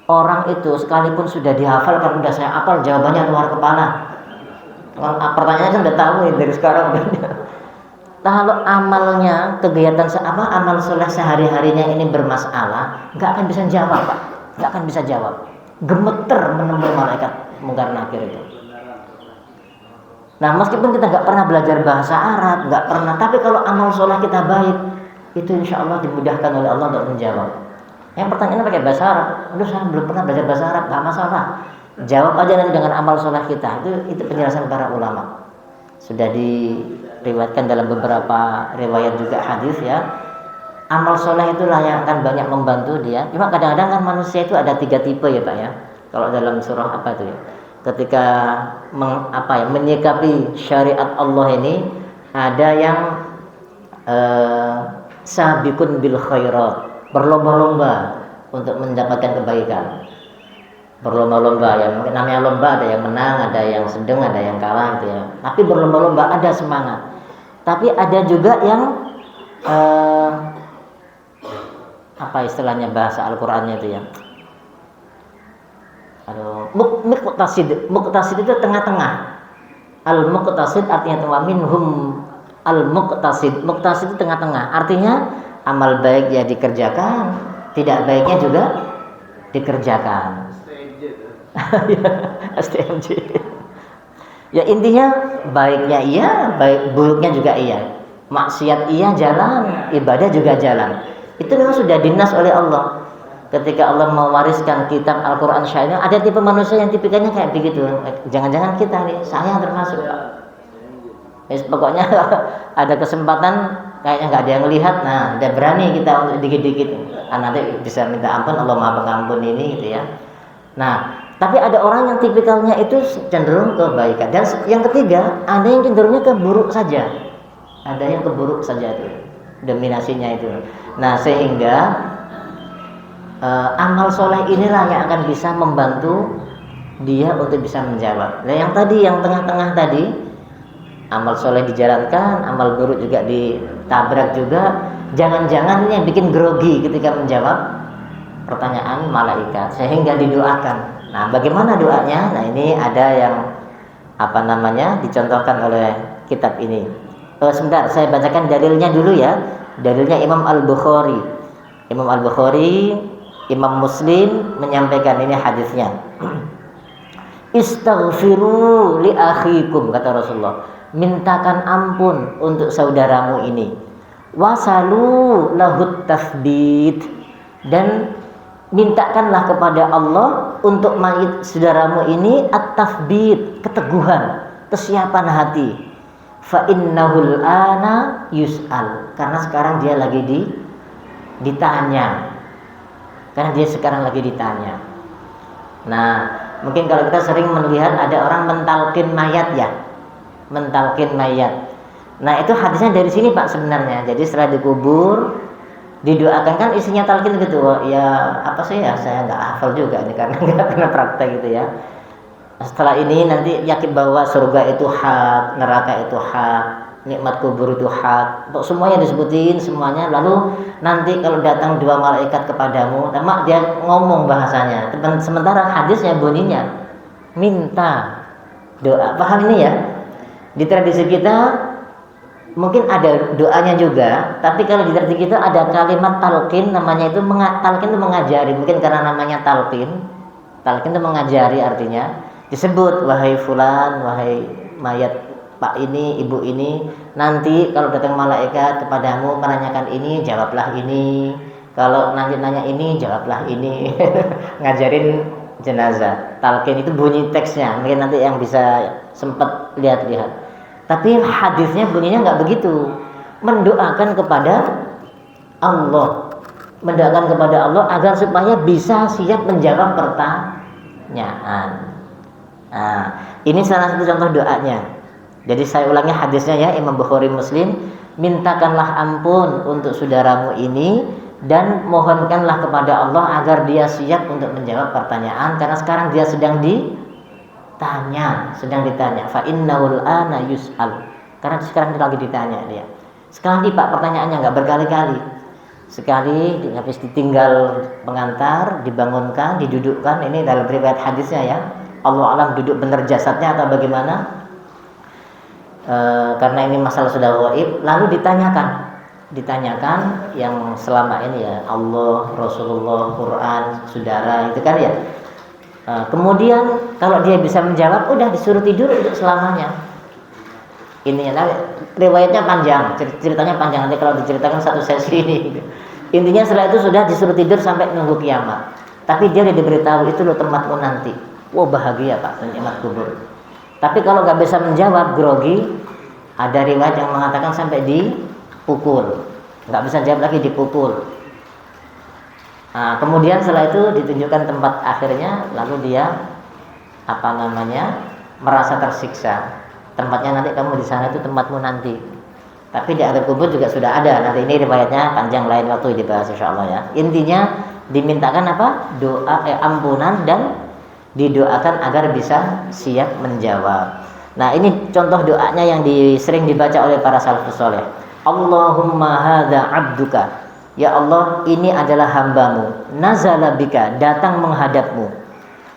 Speaker 2: Orang itu sekalipun sudah dihafal, kalau sudah saya hafal jawabannya luar kepala. Pertanyaannya kan udah tahu ya dari sekarang. Kalau amalnya, kegiatan amal soleh sehari-harinya ini bermasalah, nggak akan bisa jawab Pak, nggak akan bisa jawab. Gemeter menemui malaikat mungkar nakir itu. Nah meskipun kita nggak pernah belajar bahasa Arab, nggak pernah, tapi kalau amal soleh kita baik, itu insya Allah dimudahkan oleh Allah untuk menjawab. Yang pertanyaannya pakai bahasa Arab, aduh saya belum pernah belajar bahasa Arab, nggak masalah. Jawab aja nanti dengan amal soleh kita. Itu penjelasan para ulama. Sudah diriwayatkan dalam beberapa riwayat juga hadis ya. Amal soleh itulah yang akan banyak membantu dia. Cuma kadang-kadang kan manusia itu ada 3 tipe ya Pak ya. Kalau dalam surah apa itu ya. Ketika menyikapi syariat Allah ini, ada yang sabiqun bil khairat, berlomba-lomba untuk mendapatkan kebaikan. Berlomba-lomba, yang namanya lomba ada yang menang, ada yang sedang, ada yang kalah gitu ya. Tapi berlomba-lomba ada semangat. Tapi ada juga yang apa istilahnya bahasa Al-Qur'annya itu ya. Muqtasid. Muqtasid itu tengah-tengah. Al-muqtasid artinya wa minhum al-muqtasid. Muqtasid itu tengah-tengah. Artinya amal baik ya dikerjakan, tidak baiknya juga dikerjakan. STMJ. Ya intinya baiknya iya, baik buruknya juga iya. Maksiat iya jalan, ibadah juga jalan. Itu memang sudah dinas oleh Allah. Ketika Allah mewariskan kitab Al-Quran Syariah, ada tipe manusia yang tipikalnya kayak begitu. Jangan-jangan kita nih, saya yang termasuk. Pokoknya ada kesempatan kayaknya nggak ada yang lihat, nah udah berani kita untuk dikit-dikit. Nanti bisa minta ampun, Allah Maha Pengampun ini gitu ya. Nah, tapi ada orang yang tipikalnya itu cenderung ke kebaikan. Dan yang ketiga, ada yang cenderungnya ke buruk saja. Ada yang ke buruk saja itu, dominasinya itu. Nah, sehingga amal soleh inilah yang akan bisa membantu dia untuk bisa menjawab. Nah yang tadi, yang tengah-tengah tadi, amal soleh dijalankan, amal buruk juga ditabrak juga. Jangan-jangan ini yang bikin grogi ketika menjawab pertanyaan malaikat, sehingga didoakan. Nah bagaimana doanya? Nah ini ada yang dicontohkan oleh kitab ini. Sebentar, saya bacakan dalilnya dulu ya. Dalilnya Imam Al-Bukhari. Imam Al-Bukhari, Imam Muslim menyampaikan ini hadisnya. Istaghfiru li akhikum, kata Rasulullah. Mintakan ampun untuk saudaramu ini. Wasalu lahut tasbit, dan mintakanlah kepada Allah untuk saudaramu ini at-tasbit, keteguhan, kesiapan hati. Fa innahul ana yus'al, karena sekarang dia lagi ditanya. Karena dia sekarang lagi ditanya. Nah, mungkin kalau kita sering melihat ada orang mentalkin mayat ya. Mentalkin mayat. Nah, itu hadisnya dari sini Pak sebenarnya. Jadi setelah dikubur, didoakan, kan isinya talkin gitu. Ya, apa sih ya? Saya nggak hafal juga ini karena nggak pernah praktek gitu ya. Setelah ini nanti yakin bahwa surga itu hak, neraka itu hak, nikmat kubur itu hak. Untuk semuanya disebutin semuanya. Lalu nanti kalau datang dua malaikat kepadamu, dia ngomong bahasanya. Sementara hadisnya bunyinya minta doa. Paham ini ya? Di tradisi kita mungkin ada doanya juga, tapi kalau di tradisi kita ada kalimat talqin, namanya itu talqin itu mengajari. Mungkin karena namanya talqin itu mengajari, artinya disebut wahai fulan, wahai mayat Pak ini, ibu ini, nanti kalau datang malaikat kepadamu menanyakan ini, jawablah ini. Kalau nanya ini, jawablah ini. Ngajarin jenazah. Talqin itu bunyi teksnya. Mungkin nanti yang bisa sempat lihat-lihat. Tapi hadisnya bunyinya nggak begitu. Mendoakan kepada Allah. Mendoakan kepada Allah agar supaya bisa siap menjawab pertanyaan. Nah, ini salah satu contoh doanya. Jadi saya ulangi hadisnya ya, Imam Bukhari Muslim. Mintakanlah ampun untuk saudaramu ini dan mohonkanlah kepada Allah agar dia siap untuk menjawab pertanyaan, karena sekarang dia sedang ditanya. Fa innahul ana yus'al, karena sekarang lagi ditanya dia. Sekali Pak pertanyaannya, nggak berkali-kali. Sekali habis ditinggal pengantar, dibangunkan, didudukkan. Ini dalam riwayat hadisnya ya. Allah alam duduk benar jasadnya atau bagaimana? Karena ini masalah sudah gaib, lalu ditanyakan yang selama ini ya, Allah, Rasulullah, Quran, saudara itu kan ya. Kemudian kalau dia bisa menjawab, udah disuruh tidur untuk selamanya. Ininya riwayatnya panjang, ceritanya panjang, nanti kalau diceritakan satu sesi ini. Intinya setelah itu sudah disuruh tidur sampai nunggu kiamat. Tapi dia udah diberitahu itu loh tempatmu nanti. Wah bahagia Pak, nikmat kubur. Tapi kalau nggak bisa menjawab, grogi, ada riwayat yang mengatakan sampai dipukul, nggak bisa jawab lagi, dipukul. Nah, kemudian setelah itu ditunjukkan tempat akhirnya, lalu dia merasa tersiksa. Tempatnya nanti kamu di sana itu tempatmu nanti. Tapi di akhir kubur juga sudah ada. Nanti ini riwayatnya panjang, lain waktu dibahas insyaallah ya. Intinya dimintakan doa ampunan dan didoakan agar bisa siap menjawab. Nah ini contoh doanya yang sering dibaca oleh para salafus saleh. Allahumma hadza abduka, ya Allah ini adalah hambamu, nazala bika, datang menghadapmu,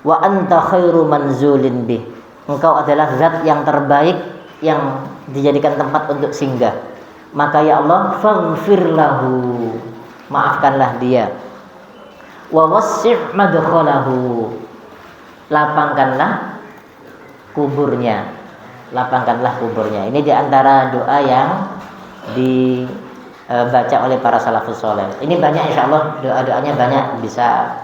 Speaker 2: wa anta khairu manzulin bih, engkau adalah zat yang terbaik yang dijadikan tempat untuk singgah. Maka ya Allah faghfir lahu, maafkanlah dia, wa wassi' madkhalahu, lapangkanlah kuburnya. Lapangkanlah kuburnya. Ini diantara doa yang dibaca oleh para salafus soleh. Ini banyak, insya Allah doa-doanya banyak, bisa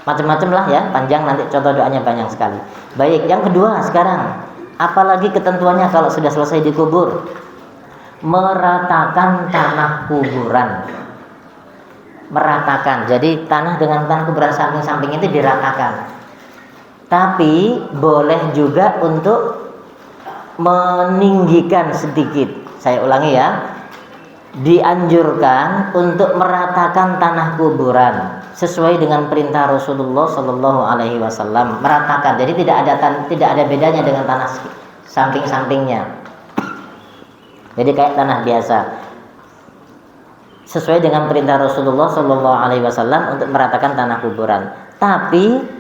Speaker 2: macam-macam lah ya, panjang, nanti contoh doanya banyak sekali. Baik, yang kedua sekarang, apalagi ketentuannya kalau sudah selesai dikubur, meratakan tanah kuburan. Meratakan, jadi tanah dengan tanah kuburan samping-samping itu diratakan. Tapi boleh juga untuk meninggikan sedikit. Saya ulangi ya, dianjurkan untuk meratakan tanah kuburan sesuai dengan perintah Rasulullah Shallallahu Alaihi Wasallam. Meratakan, jadi tidak ada bedanya dengan tanah samping-sampingnya. Jadi kayak tanah biasa, sesuai dengan perintah Rasulullah Shallallahu Alaihi Wasallam untuk meratakan tanah kuburan. Tapi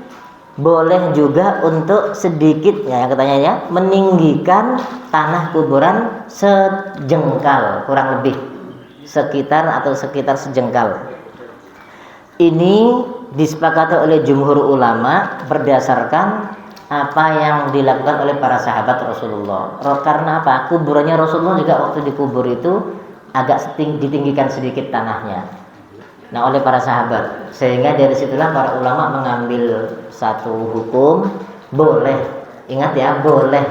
Speaker 2: boleh juga untuk sedikit, ya katanya ya, meninggikan tanah kuburan sejengkal, kurang lebih sekitar sejengkal. Ini disepakati oleh jumhur ulama berdasarkan apa yang dilakukan oleh para sahabat Rasulullah. Karena apa? Kuburannya Rasulullah juga waktu dikubur itu agak ditinggikan sedikit tanahnya. Nah, oleh para sahabat, sehingga dari situlah para ulama mengambil satu hukum, boleh. Ingat ya, boleh,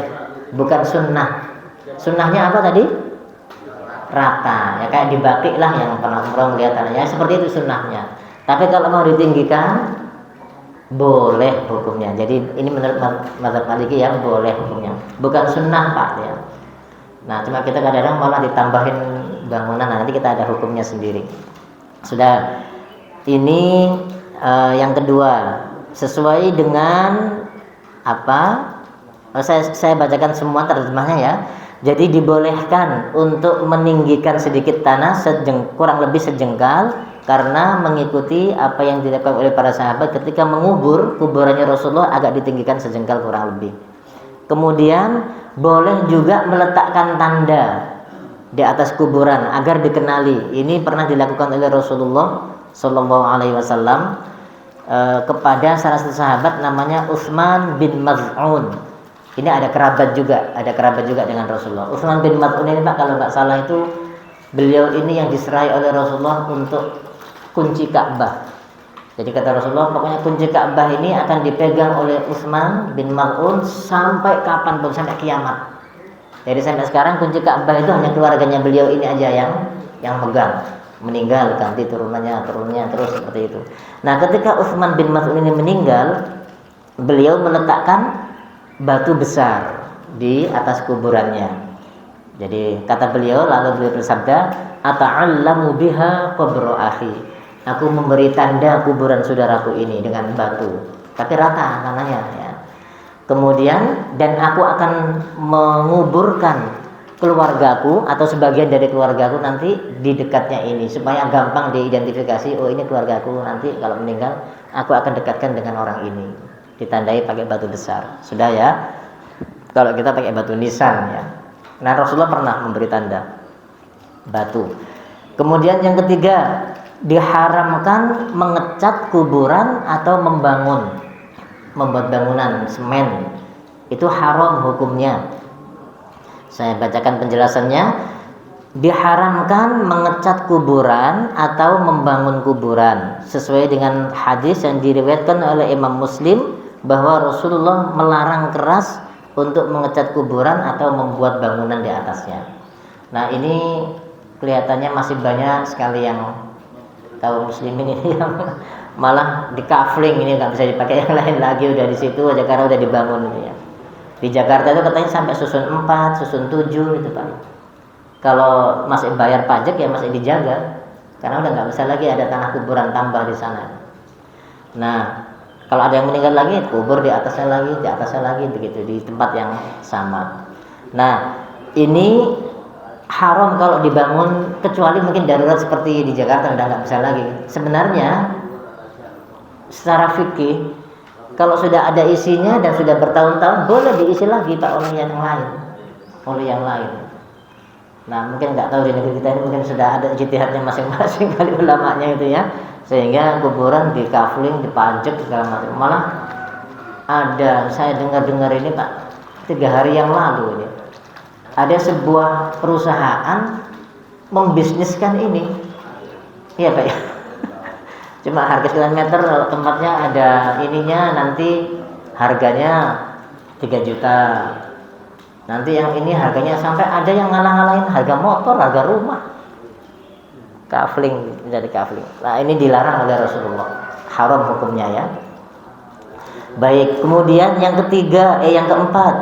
Speaker 2: bukan sunnah. Sunnahnya apa tadi? Rata, ya kayak di Baqi lah, yang pernah umroh lihat tanahnya, seperti itu sunnahnya. Tapi kalau mau ditinggikan, boleh hukumnya. Jadi ini menurut mazhab Maliki yang boleh hukumnya, bukan sunnah Pak ya. Nah, cuma kita kadang-kadang malah ditambahin bangunan, nanti kita ada hukumnya sendiri. Sudah, ini yang kedua, sesuai dengan apa? Saya bacakan semua terjemahnya ya. Jadi dibolehkan untuk meninggikan sedikit tanah kurang lebih sejengkal, karena mengikuti apa yang dilakukan oleh para sahabat ketika mengubur kuburannya Rasulullah, agak ditinggikan sejengkal kurang lebih. Kemudian boleh juga meletakkan tanda di atas kuburan agar dikenali. Ini pernah dilakukan oleh Rasulullah Shallallahu Alaihi Wasallam kepada salah satu sahabat namanya Utsman bin Maz'un. Ini ada kerabat juga dengan Rasulullah. Utsman bin Maz'un ini Pak, kalau nggak salah itu beliau ini yang diserahi oleh Rasulullah untuk kunci Ka'bah. Jadi kata Rasulullah, pokoknya kunci Ka'bah ini akan dipegang oleh Utsman bin Maz'un sampai kapanpun, sampai kiamat. Jadi sampai sekarang kunci Ka'bah itu hanya keluarganya beliau ini aja yang megang. Meninggal ganti turunnya terus seperti itu. Nah, ketika Utsman bin Maz'un ini meninggal, beliau meletakkan batu besar di atas kuburannya. Jadi kata beliau, lalu beliau bersabda, "Ata'allamu biha qabra akhi." Aku memberi tanda kuburan saudaraku ini dengan batu, tapi rata tanahnya ya. Kemudian, dan aku akan menguburkan keluargaku atau sebagian dari keluargaku nanti di dekatnya ini, supaya gampang diidentifikasi. Oh, ini keluargaku, nanti kalau meninggal aku akan dekatkan dengan orang ini. Ditandai pakai batu besar. Sudah ya. Kalau kita pakai batu nisan ya. Nah, Rasulullah pernah memberi tanda batu. Kemudian yang ketiga, diharamkan mengecat kuburan atau membuat bangunan semen. Itu haram hukumnya. Saya bacakan penjelasannya. Diharamkan mengecat kuburan atau membangun kuburan sesuai dengan hadis yang diriwayatkan oleh Imam Muslim, bahwa Rasulullah melarang keras untuk mengecat kuburan atau membuat bangunan di atasnya. Nah, ini kelihatannya masih banyak sekali yang kaum muslimin ini yang malah di kafling, ini nggak bisa dipakai yang lain lagi, udah di situ aja karena udah dibangun gitu ya. Di Jakarta itu katanya sampai susun 4, susun 7 gitu Pak. Kalau masih bayar pajak ya masih dijaga, karena udah nggak bisa lagi ada tanah kuburan tambah di sana. Nah, kalau ada yang meninggal lagi, kubur di atasnya lagi begitu, di tempat yang sama. Nah, ini haram kalau dibangun, kecuali mungkin darurat seperti di Jakarta udah nggak bisa lagi. Sebenarnya secara fikih, kalau sudah ada isinya dan sudah bertahun-tahun, boleh diisi lagi Pak oleh yang lain. Nah, mungkin nggak tahu di negeri kita ini mungkin sudah ada ijtihadnya masing-masing kali ulamanya itu ya. sehingga kuburan dikafling, dipajak segala macam. Malah ada, saya dengar ini Pak, 3 hari yang lalu ini ada sebuah perusahaan membisniskan ini, iya Pak ya. Cuma harga sekian meter, tempatnya ada ininya, nanti harganya 3 juta. Nanti yang ini harganya sampai ada yang ngalah-ngalahin harga motor, harga rumah. Kafling, jadi kafling. Nah, ini dilarang oleh Rasulullah. Haram hukumnya ya. Baik, kemudian yang keempat,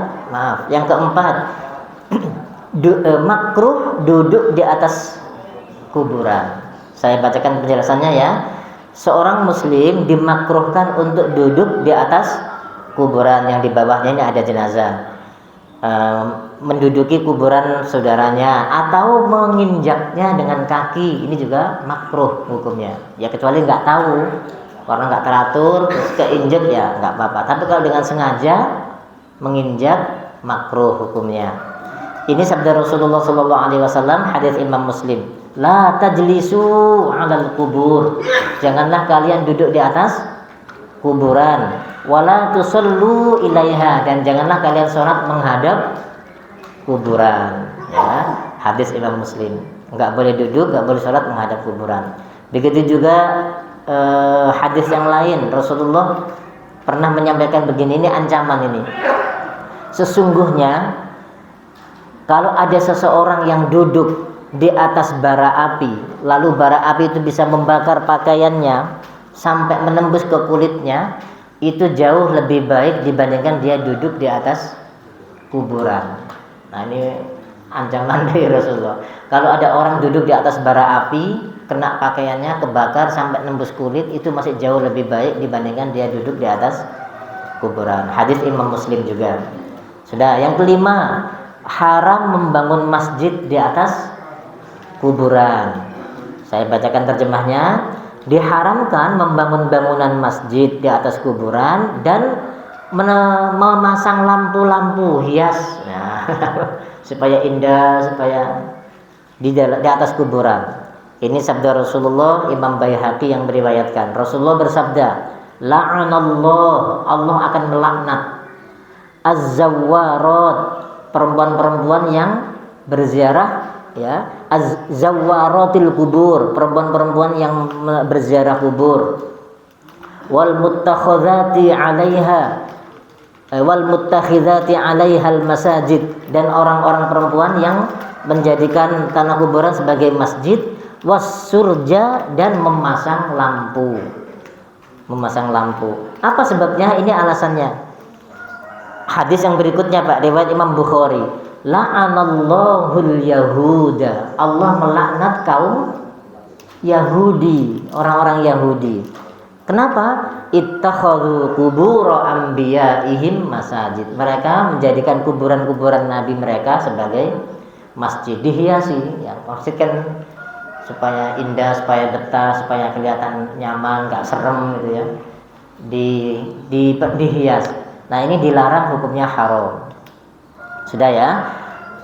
Speaker 2: makruh duduk di atas kuburan. Saya bacakan penjelasannya ya. Seorang muslim dimakruhkan untuk duduk di atas kuburan yang di bawahnya ini ada jenazah. Menduduki kuburan saudaranya atau menginjaknya dengan kaki, ini juga makruh hukumnya ya, kecuali nggak tahu karena nggak teratur terus keinjek ya nggak apa-apa, tapi kalau dengan sengaja menginjak makruh hukumnya. Ini sabda Rasulullah SAW, hadis Imam Muslim, la tajlisu 'alal kubur, janganlah kalian duduk di atas kuburan, wala tusallu ilaiha, dan janganlah kalian sholat menghadap kuburan ya. Hadis Imam Muslim, nggak boleh duduk, nggak boleh sholat menghadap kuburan. Begitu juga hadis yang lain, Rasulullah pernah menyampaikan begini, ini ancaman ini. Sesungguhnya kalau ada seseorang yang duduk di atas bara api, lalu bara api itu bisa membakar pakaiannya sampai menembus ke kulitnya, itu jauh lebih baik dibandingkan dia duduk di atas kuburan. Nah, ini ancaman dari Rasulullah. Kalau ada orang duduk di atas bara api, kena pakaiannya, kebakar sampai nembus kulit, itu masih jauh lebih baik dibandingkan dia duduk di atas kuburan. Hadis Imam Muslim juga. Sudah, yang kelima, haram membangun masjid di atas kuburan. Saya bacakan terjemahnya. Diharamkan membangun bangunan masjid di atas kuburan dan memasang lampu-lampu hias, nah, supaya indah, supaya di atas kuburan. Ini sabda Rasulullah, Imam Baihaqi yang meriwayatkan. Rasulullah bersabda, la'anallah, Allah akan melaknat az-zawwarat, perempuan-perempuan yang berziarah ya, az-zawwaratil kubur, perempuan-perempuan yang berziarah kubur, wal muttakhidhati 'alaiha al-masajid, dan orang-orang perempuan yang menjadikan tanah kuburan sebagai masjid, wasurja, dan memasang lampu. Apa sebabnya? Ini alasannya. Hadis yang berikutnya Pak, riwayat Imam Bukhari, la'anallahul yahuda, Allah melaknat kaum Yahudi, orang-orang Yahudi. Kenapa? Ittakhadhu qubur anbiya'ihim masajid, mereka menjadikan kuburan-kuburan nabi mereka sebagai masjid, dihiasi ya, maksudkan supaya indah, supaya betah, supaya kelihatan nyaman, gak serem gitu ya, dihias. Nah, ini dilarang, hukumnya haram. Sudah ya.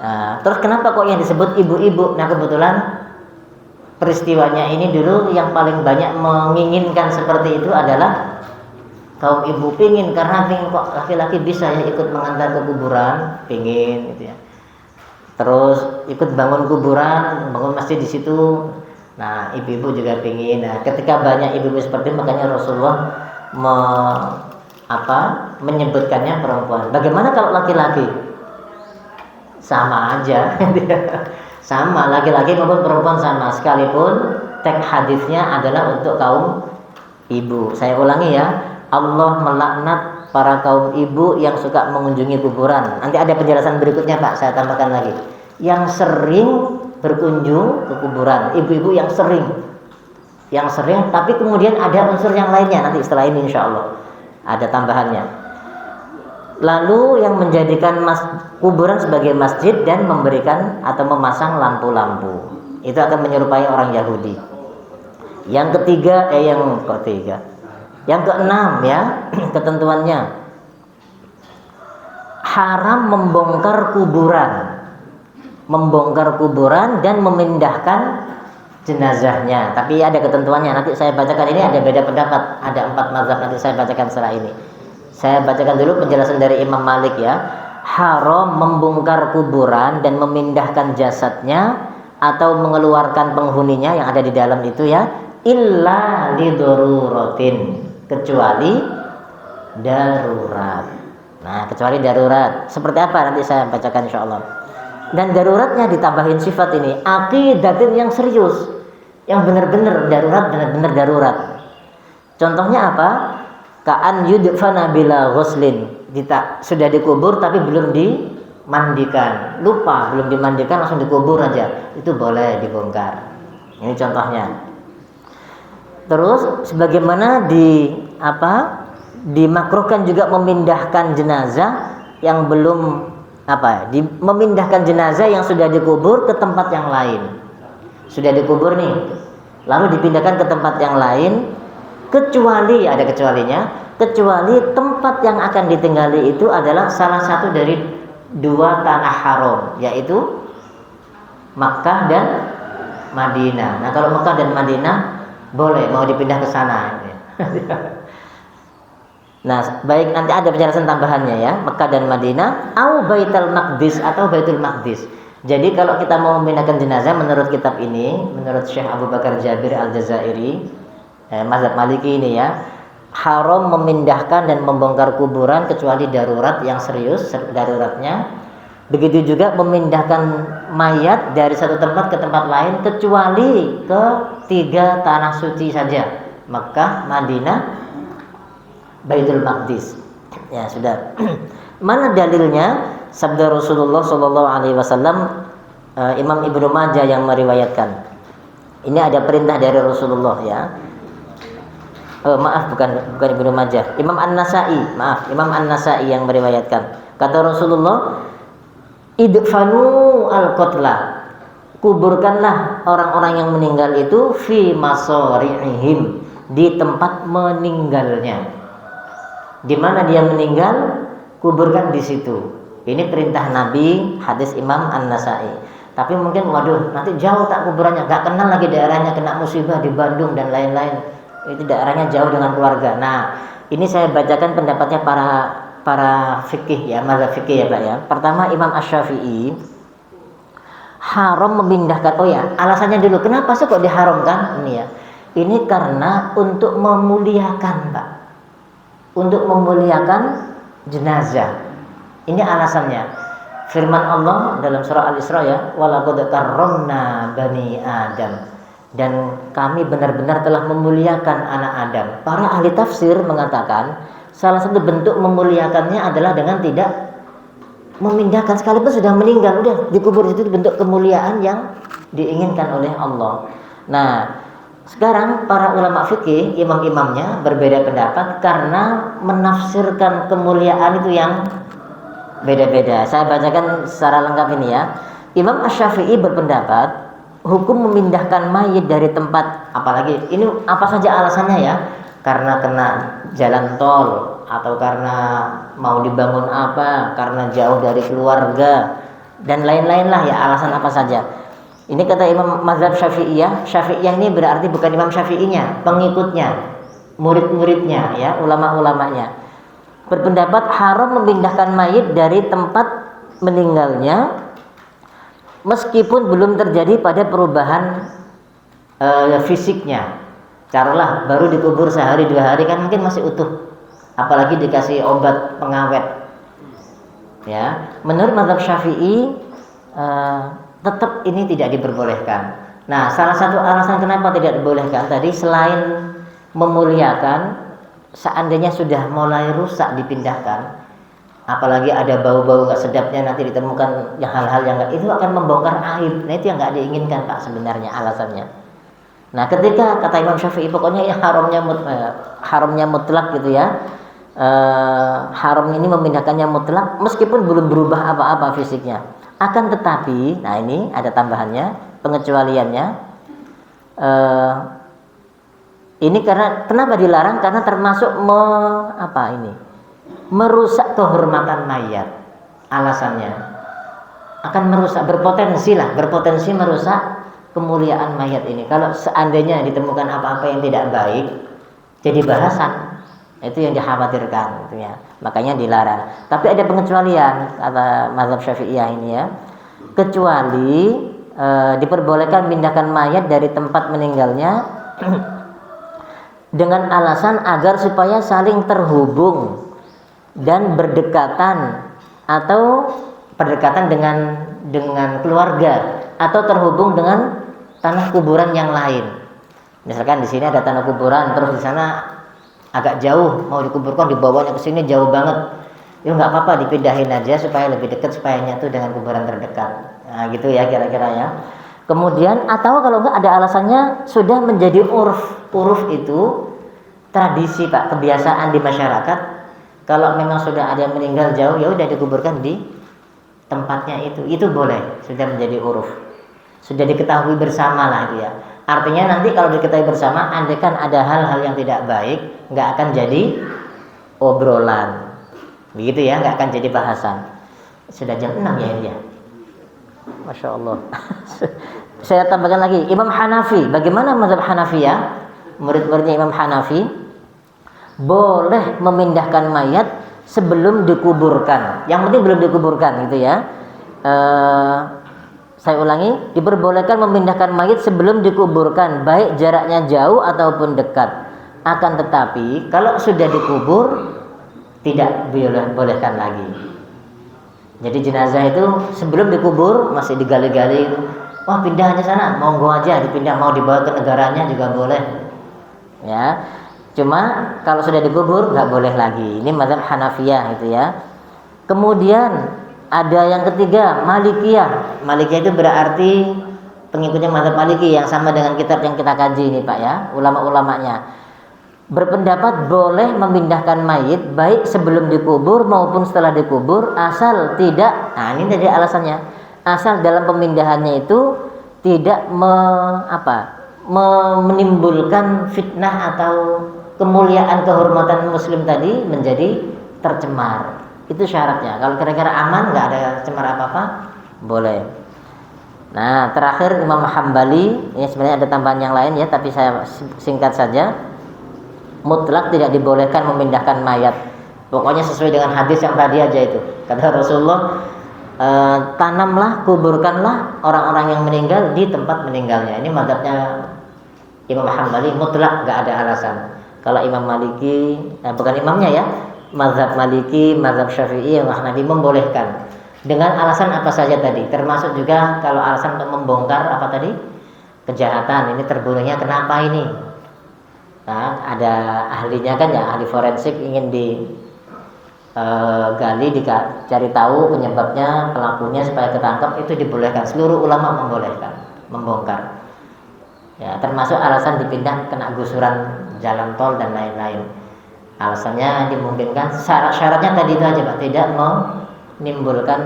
Speaker 2: Nah, terus kenapa kok yang disebut ibu-ibu? Nah, kebetulan peristiwanya ini dulu yang paling banyak menginginkan seperti itu adalah kaum ibu, pingin, karena pingin kok laki-laki bisa ya ikut mengantar ke kuburan, pingin gitu ya. Terus ikut bangun kuburan, bangun masjid di situ. Nah, ibu-ibu juga pingin. Nah, ketika banyak ibu-ibu seperti itu, makanya Rasulullah menyebutkannya perempuan. Bagaimana kalau laki-laki? Sama aja. Sama, laki-laki maupun perempuan sama, sekalipun teks hadisnya adalah untuk kaum ibu. Saya ulangi ya, Allah melaknat para kaum ibu yang suka mengunjungi kuburan. Nanti ada penjelasan berikutnya Pak, saya tambahkan lagi. Yang sering berkunjung ke kuburan, ibu-ibu yang sering, tapi kemudian ada unsur yang lainnya, nanti setelah ini insya Allah ada tambahannya. Lalu yang menjadikan kuburan sebagai masjid dan memberikan atau memasang lampu-lampu, itu akan menyerupai orang Yahudi. Yang keenam ya, ketentuannya haram membongkar kuburan dan memindahkan jenazahnya. Tapi ada ketentuannya. Nanti saya bacakan, ini ada beda pendapat. Ada 4 mazhab, nanti saya bacakan setelah ini. Saya bacakan dulu penjelasan dari Imam Malik ya. Haram membongkar kuburan dan memindahkan jasadnya atau mengeluarkan penghuninya yang ada di dalam itu ya, illa lidoruratin, kecuali darurat. Nah, kecuali darurat. Seperti apa nanti saya bacakan insyaallah. Dan daruratnya ditambahin sifat ini, aqidatin yang serius, yang benar-benar darurat, benar-benar darurat. Contohnya apa? Ka'an yudfana bila ghuslin, sudah dikubur tapi belum dimandikan, lupa belum dimandikan langsung dikubur aja, itu boleh dibongkar. Ini contohnya. Terus sebagaimana dimakruhkan juga memindahkan jenazah yang belum memindahkan jenazah yang sudah dikubur ke tempat yang lain. Sudah dikubur nih, lalu dipindahkan ke tempat yang lain, kecuali, ada kecualinya, kecuali tempat yang akan ditinggali itu adalah salah satu dari 2 tanah haram, yaitu Makkah dan Madinah. Nah, kalau Makkah dan Madinah boleh mau dipindah ke sana. Nah, baik, nanti ada penjelasan tambahannya ya, Makkah dan Madinah, atau Baitul Maqdis atau Baitul Maqdis. Jadi kalau kita mau memindahkan jenazah menurut kitab ini, menurut Syekh Abu Bakar Jabir Al-Jazairi, mazhab Maliki ini ya, haram memindahkan dan membongkar kuburan kecuali darurat yang serius, daruratnya. Begitu juga memindahkan mayat dari satu tempat ke tempat lain kecuali ke 3 tanah suci saja, Makkah, Madinah, Baitul Maqdis. Ya sudah. Mana dalilnya? Sabda Rasulullah Shallallahu Alaihi Wasallam, Imam Ibnu Majah yang meriwayatkan. Ini ada perintah dari Rasulullah ya. Bukan Ibnu Majah. Imam An-Nasa'i yang meriwayatkan. Kata Rasulullah, idfanu al-qatla, kuburkanlah orang-orang yang meninggal itu fi masari'ihim, di tempat meninggalnya. Di mana dia meninggal, kuburkan di situ. Ini perintah Nabi, hadis Imam An-Nasa'i. Tapi mungkin waduh, nanti jauh tak kuburannya, gak kenal lagi daerahnya, kena musibah di Bandung dan lain-lain. Itu daerahnya jauh dengan keluarga. Nah, ini saya bacakan pendapatnya para fikih ya, mazhab fikih ya Pak ya. Pertama, Imam Asy-Syafi'i haram memindahkan. Oh ya, alasannya dulu. Kenapa sih kok diharamkan? Ini ya. Ini karena untuk memuliakan, Pak. Untuk memuliakan jenazah. Ini alasannya. Firman Allah dalam surah Al-Isra ya, walaqad karramna bani Adam. Dan kami benar-benar telah memuliakan anak Adam. Para ahli tafsir mengatakan salah satu bentuk memuliakannya adalah dengan tidak memindahkan, sekalipun sudah meninggal, udah dikubur, itu bentuk kemuliaan yang diinginkan oleh Allah. Nah, sekarang para ulama fikih, imam-imamnya berbeda pendapat karena menafsirkan kemuliaan itu yang beda-beda. Saya bacakan secara lengkap ini ya. Imam Asy-Syafi'i berpendapat hukum memindahkan mayit dari tempat, apalagi ini apa saja alasannya ya, karena kena jalan tol, atau karena mau dibangun apa, karena jauh dari keluarga dan lain-lain lah ya, alasan apa saja. Ini kata Imam mazhab Syafi'iyah. Syafi'iyah ini berarti bukan Imam Syafi'inya, pengikutnya, murid-muridnya ya, ulama-ulamanya. Berpendapat haram memindahkan mayit dari tempat meninggalnya meskipun belum terjadi pada perubahan fisiknya. Taruhlah baru dikubur sehari 2 hari kan mungkin masih utuh, apalagi dikasih obat pengawet. Ya, menurut mazhab Syafi'i tetap ini tidak diperbolehkan. Nah, salah satu alasan kenapa tidak dibolehkan tadi, selain memuliakan, seandainya sudah mulai rusak dipindahkan, apalagi ada bau-bau gak sedapnya nanti ditemukan hal-hal yang itu akan membongkar aib. Nah, itu yang gak diinginkan Pak sebenarnya alasannya. Nah, ketika kata Imam Syafi'i pokoknya ya haramnya mutlak gitu ya. Haram ini memindahkannya mutlak meskipun belum berubah apa-apa fisiknya. Akan tetapi, nah ini ada tambahannya, pengecualiannya. Ini karena kenapa dilarang? Karena termasuk merusak kehormatan mayat. Alasannya akan merusak, berpotensi merusak kemuliaan mayat ini. Kalau seandainya ditemukan apa-apa yang tidak baik, jadi bahasan. Itu yang dikhawatirkan, gitu ya. Makanya dilarang. Tapi ada pengecualian kata mazhab Syafi'iyah ini ya. Kecuali diperbolehkan memindahkan mayat dari tempat meninggalnya dengan alasan agar supaya saling terhubung dan berdekatan, atau berdekatan dengan keluarga, atau terhubung dengan tanah kuburan yang lain. Misalkan di sini ada tanah kuburan, terus di sana agak jauh mau dikuburkan, dibawanya ke sini jauh banget. Ya nggak apa-apa, dipindahin aja supaya lebih dekat, supaya nyatu dengan kuburan terdekat. Nah, gitu ya kira-kira ya. Kemudian atau kalau nggak ada alasannya sudah menjadi uruf itu tradisi Pak, kebiasaan di masyarakat. Kalau memang sudah ada yang meninggal jauh, ya udah dikuburkan di tempatnya itu boleh, sudah menjadi uruf, sudah diketahui bersama lah itu ya. Artinya nanti kalau diketahui bersama, andaikan ada hal-hal yang tidak baik, nggak akan jadi obrolan, begitu ya, nggak akan jadi bahasan. Sudah jam 6 ya ini ya, Masya Allah. Saya tambahkan lagi, Imam Hanafi, bagaimana mazhab Hanafi ya? Murid-muridnya Imam Hanafi boleh memindahkan mayat sebelum dikuburkan. Yang penting belum dikuburkan gitu ya. Saya ulangi, diperbolehkan memindahkan mayat sebelum dikuburkan, baik jaraknya jauh ataupun dekat. Akan tetapi kalau sudah dikubur tidak bolehkan lagi. Jadi jenazah itu sebelum dikubur masih digali-gali, wah pindah aja sana, monggo aja dipindah, mau dibawa ke negaranya juga boleh. Ya. Cuma kalau sudah dikubur nggak boleh lagi. Ini mazhab Hanafiyah gitu ya. Kemudian ada yang ketiga, Malikiyah. Malikiyah itu berarti pengikutnya mazhab Maliki yang sama dengan kitab yang kita kaji ini Pak ya, ulama-ulamanya. Berpendapat boleh memindahkan mayit baik sebelum dikubur maupun setelah dikubur, asal tidak, nah ini tadi alasannya, asal dalam pemindahannya itu tidak menimbulkan fitnah atau kemuliaan kehormatan muslim tadi menjadi tercemar. Itu syaratnya. Kalau kira-kira aman, nggak ada cemar apa-apa, boleh. Nah, terakhir Imam Hambali, ini sebenarnya ada tambahan yang lain ya, tapi saya singkat saja. Mutlak tidak dibolehkan memindahkan mayat. Pokoknya sesuai dengan hadis yang tadi aja itu. Kata Rasulullah, tanamlah, kuburkanlah orang-orang yang meninggal di tempat meninggalnya. Ini mazhabnya Imam Hambali, mutlak, nggak ada alasan. Kalau Imam Maliki, bukan imamnya ya, mazhab Maliki, mazhab Syafi'i, yang Hanafi membolehkan dengan alasan apa saja tadi, termasuk juga kalau alasan untuk membongkar apa tadi, kejahatan, ini terbunuhnya kenapa ini. Nah, ada ahlinya kan ya, ahli forensik ingin digali, dicari tahu penyebabnya, pelakunya supaya ketangkap, itu dibolehkan. Seluruh ulama membolehkan membongkar. Ya, termasuk alasan dipindah kena gusuran jalan tol dan lain-lain. Alasannya dimungkinkan, syaratnya tadi itu aja Pak, tidak menimbulkan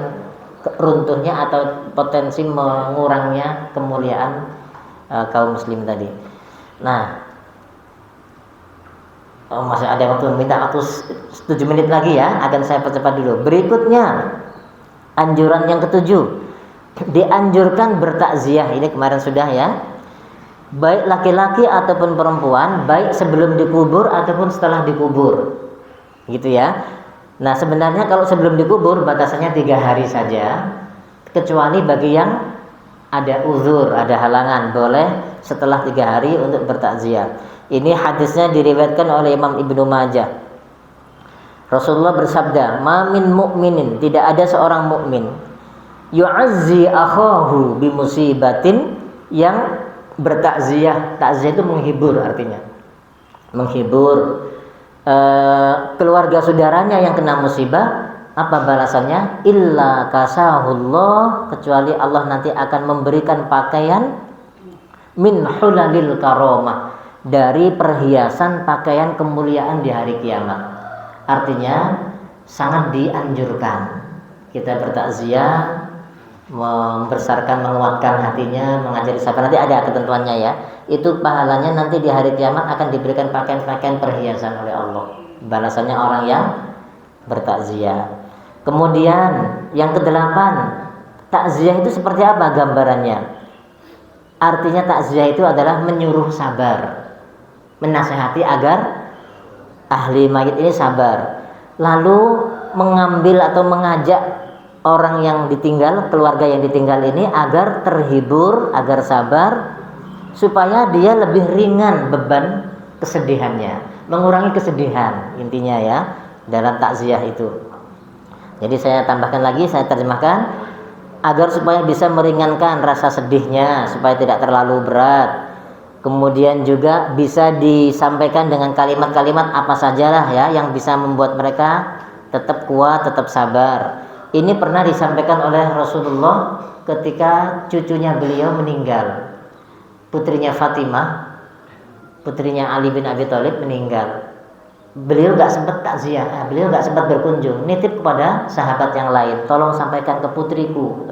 Speaker 2: runtuhnya atau potensi mengurangnya kemuliaan kaum muslim tadi. Nah, masih ada waktu, minta waktu 7 menit lagi ya, akan saya percepat dulu. Berikutnya, anjuran yang ketujuh, dianjurkan bertakziah. Ini kemarin sudah ya, baik laki-laki ataupun perempuan, baik sebelum dikubur ataupun setelah dikubur, gitu ya. Nah sebenarnya kalau sebelum dikubur batasannya 3 hari saja, kecuali bagi yang ada uzur, ada halangan, boleh setelah 3 hari untuk bertakziah. Ini hadisnya diriwayatkan oleh Imam Ibnu Majah. Rasulullah bersabda, "Ma min mu'minin," tidak ada seorang mukmin, "yu'azzi akhahu bi musibatin," yang bertakziah. Takziah itu menghibur, artinya menghibur keluarga saudaranya yang kena musibah. Apa balasannya? Illa kasahullah, kecuali Allah nanti akan memberikan pakaian min hulalil karamah, dari perhiasan pakaian kemuliaan di hari kiamat. Artinya sangat dianjurkan kita bertakziah, membesarkan, menguatkan hatinya, mengajari sabar. Nanti ada ketentuannya ya. Itu pahalanya nanti di hari kiamat akan diberikan pakaian-pakaian perhiasan oleh Allah. Balasannya orang yang bertakziah. Kemudian yang ke-8, takziah itu seperti apa gambarannya? Artinya takziah itu adalah menyuruh sabar, menasihati agar ahli mayit ini sabar, lalu mengambil atau mengajak orang yang ditinggal, keluarga yang ditinggal ini agar terhibur, agar sabar, supaya dia lebih ringan beban kesedihannya, mengurangi kesedihan intinya ya dalam takziah itu. Jadi saya tambahkan lagi, saya terjemahkan, agar supaya bisa meringankan rasa sedihnya, supaya tidak terlalu berat. Kemudian juga bisa disampaikan dengan kalimat-kalimat apa sajalah ya yang bisa membuat mereka tetap kuat, tetap sabar. Ini pernah disampaikan oleh Rasulullah ketika cucunya beliau meninggal. Putrinya Fatimah, putrinya Ali bin Abi Thalib meninggal. Beliau nggak sempat takziah, beliau nggak sempat berkunjung, nitip kepada sahabat yang lain, tolong sampaikan ke putriku,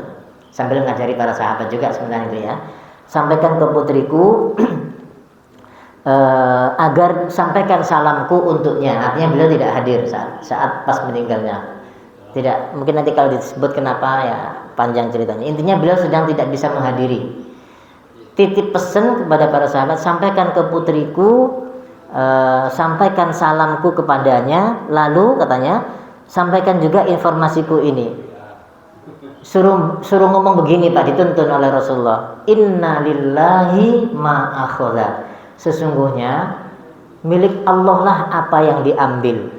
Speaker 2: sambil ngajari para sahabat juga sebenarnya itu ya, sampaikan ke putriku agar sampaikan salamku untuknya. Artinya beliau tidak hadir saat pas meninggalnya, tidak, mungkin nanti kalau disebut kenapa ya panjang ceritanya. Intinya beliau sedang tidak bisa menghadiri, titip pesan kepada para sahabat, sampaikan ke putriku, sampaikan salamku kepadanya, lalu katanya sampaikan juga informasiku ini. Suruh ngomong begini Pak, dituntun oleh Rasulullah, inna lillahi ma akhadha, sesungguhnya milik Allah lah apa yang diambil,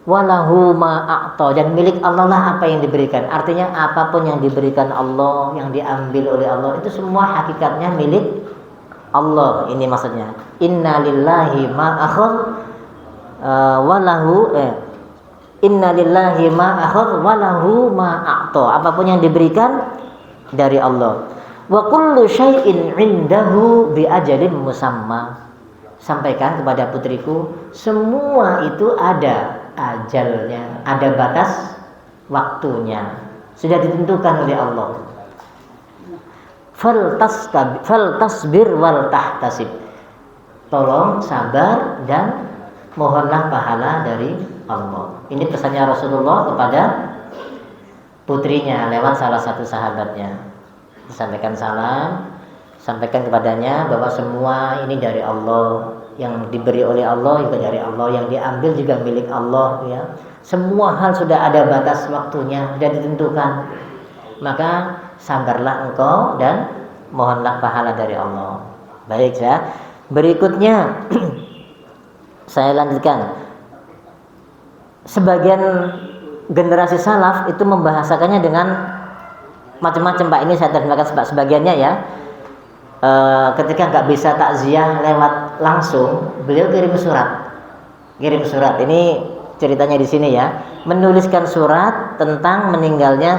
Speaker 2: walahu ma a'ta, dan milik Allah lah apa yang diberikan. Artinya apapun yang diberikan Allah, yang diambil oleh Allah, itu semua hakikatnya milik Allah. Ini maksudnya inna lillahi ma akhadh walahu inna lillahi ma akhadh walahu ma a'ta, apapun yang diberikan dari Allah. Wa kullu syai'in 'indahu bi ajalin musamma, sampaikan kepada putriku, semua itu ada ajalnya, ada batas waktunya, sudah ditentukan oleh Allah. Faltasbir wal tahtasib, tolong sabar dan mohonlah pahala dari Allah. Ini pesannya Rasulullah kepada putrinya lewat salah satu sahabatnya. Sampaikan salam, sampaikan kepadanya bahwa semua ini dari Allah, yang diberi oleh Allah juga dari Allah, yang diambil juga milik Allah ya. Semua hal sudah ada batas waktunya, sudah ditentukan. Maka sabarlah engkau dan mohonlah pahala dari Allah. Baik ya. Berikutnya saya lanjutkan. Sebagian generasi salaf itu membahasakannya dengan macam-macam Pak. Ini saya terjemahkan sebagiannya ya. Ketika nggak bisa takziah lewat langsung, beliau kirim surat. Ini ceritanya di sini ya, menuliskan surat tentang meninggalnya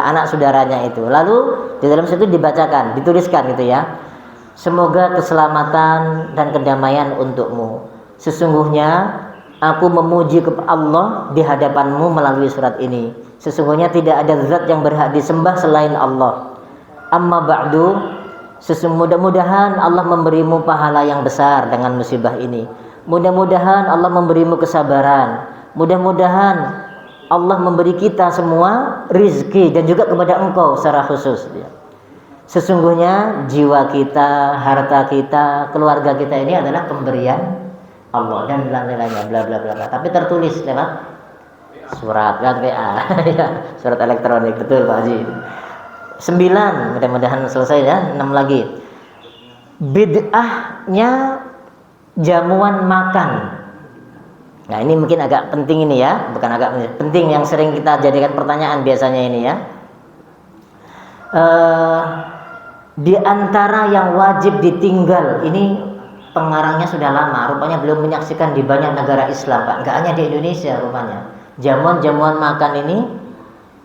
Speaker 2: anak saudaranya itu. Lalu di dalam situ dibacakan, dituliskan gitu ya. Semoga keselamatan dan kedamaian untukmu. Sesungguhnya aku memuji kepada Allah di hadapanmu melalui surat ini. Sesungguhnya tidak ada zat yang berhak disembah selain Allah. Amma ba'du, mudah-mudahan Allah memberimu pahala yang besar dengan musibah ini. Mudah-mudahan Allah memberimu kesabaran. Mudah-mudahan Allah memberi kita semua rizki dan juga kepada engkau secara khusus. Sesungguhnya jiwa kita, harta kita, keluarga kita ini adalah pemberian Allah dan lain-lainnya, bla bla bla. Tapi tertulis lewat surat, lewat WA, ya, surat elektronik, betul Pak Haji. 9, mudah-mudahan selesai ya. 6 lagi. Bid'ahnya jamuan makan. Nah ini mungkin agak penting ini ya, bukan agak penting, yang sering kita jadikan pertanyaan biasanya ini ya. Di antara yang wajib ditinggal, ini pengarangnya sudah lama, rupanya belum menyaksikan di banyak negara Islam Pak, nggak hanya di Indonesia rupanya. Jamuan-jamuan makan ini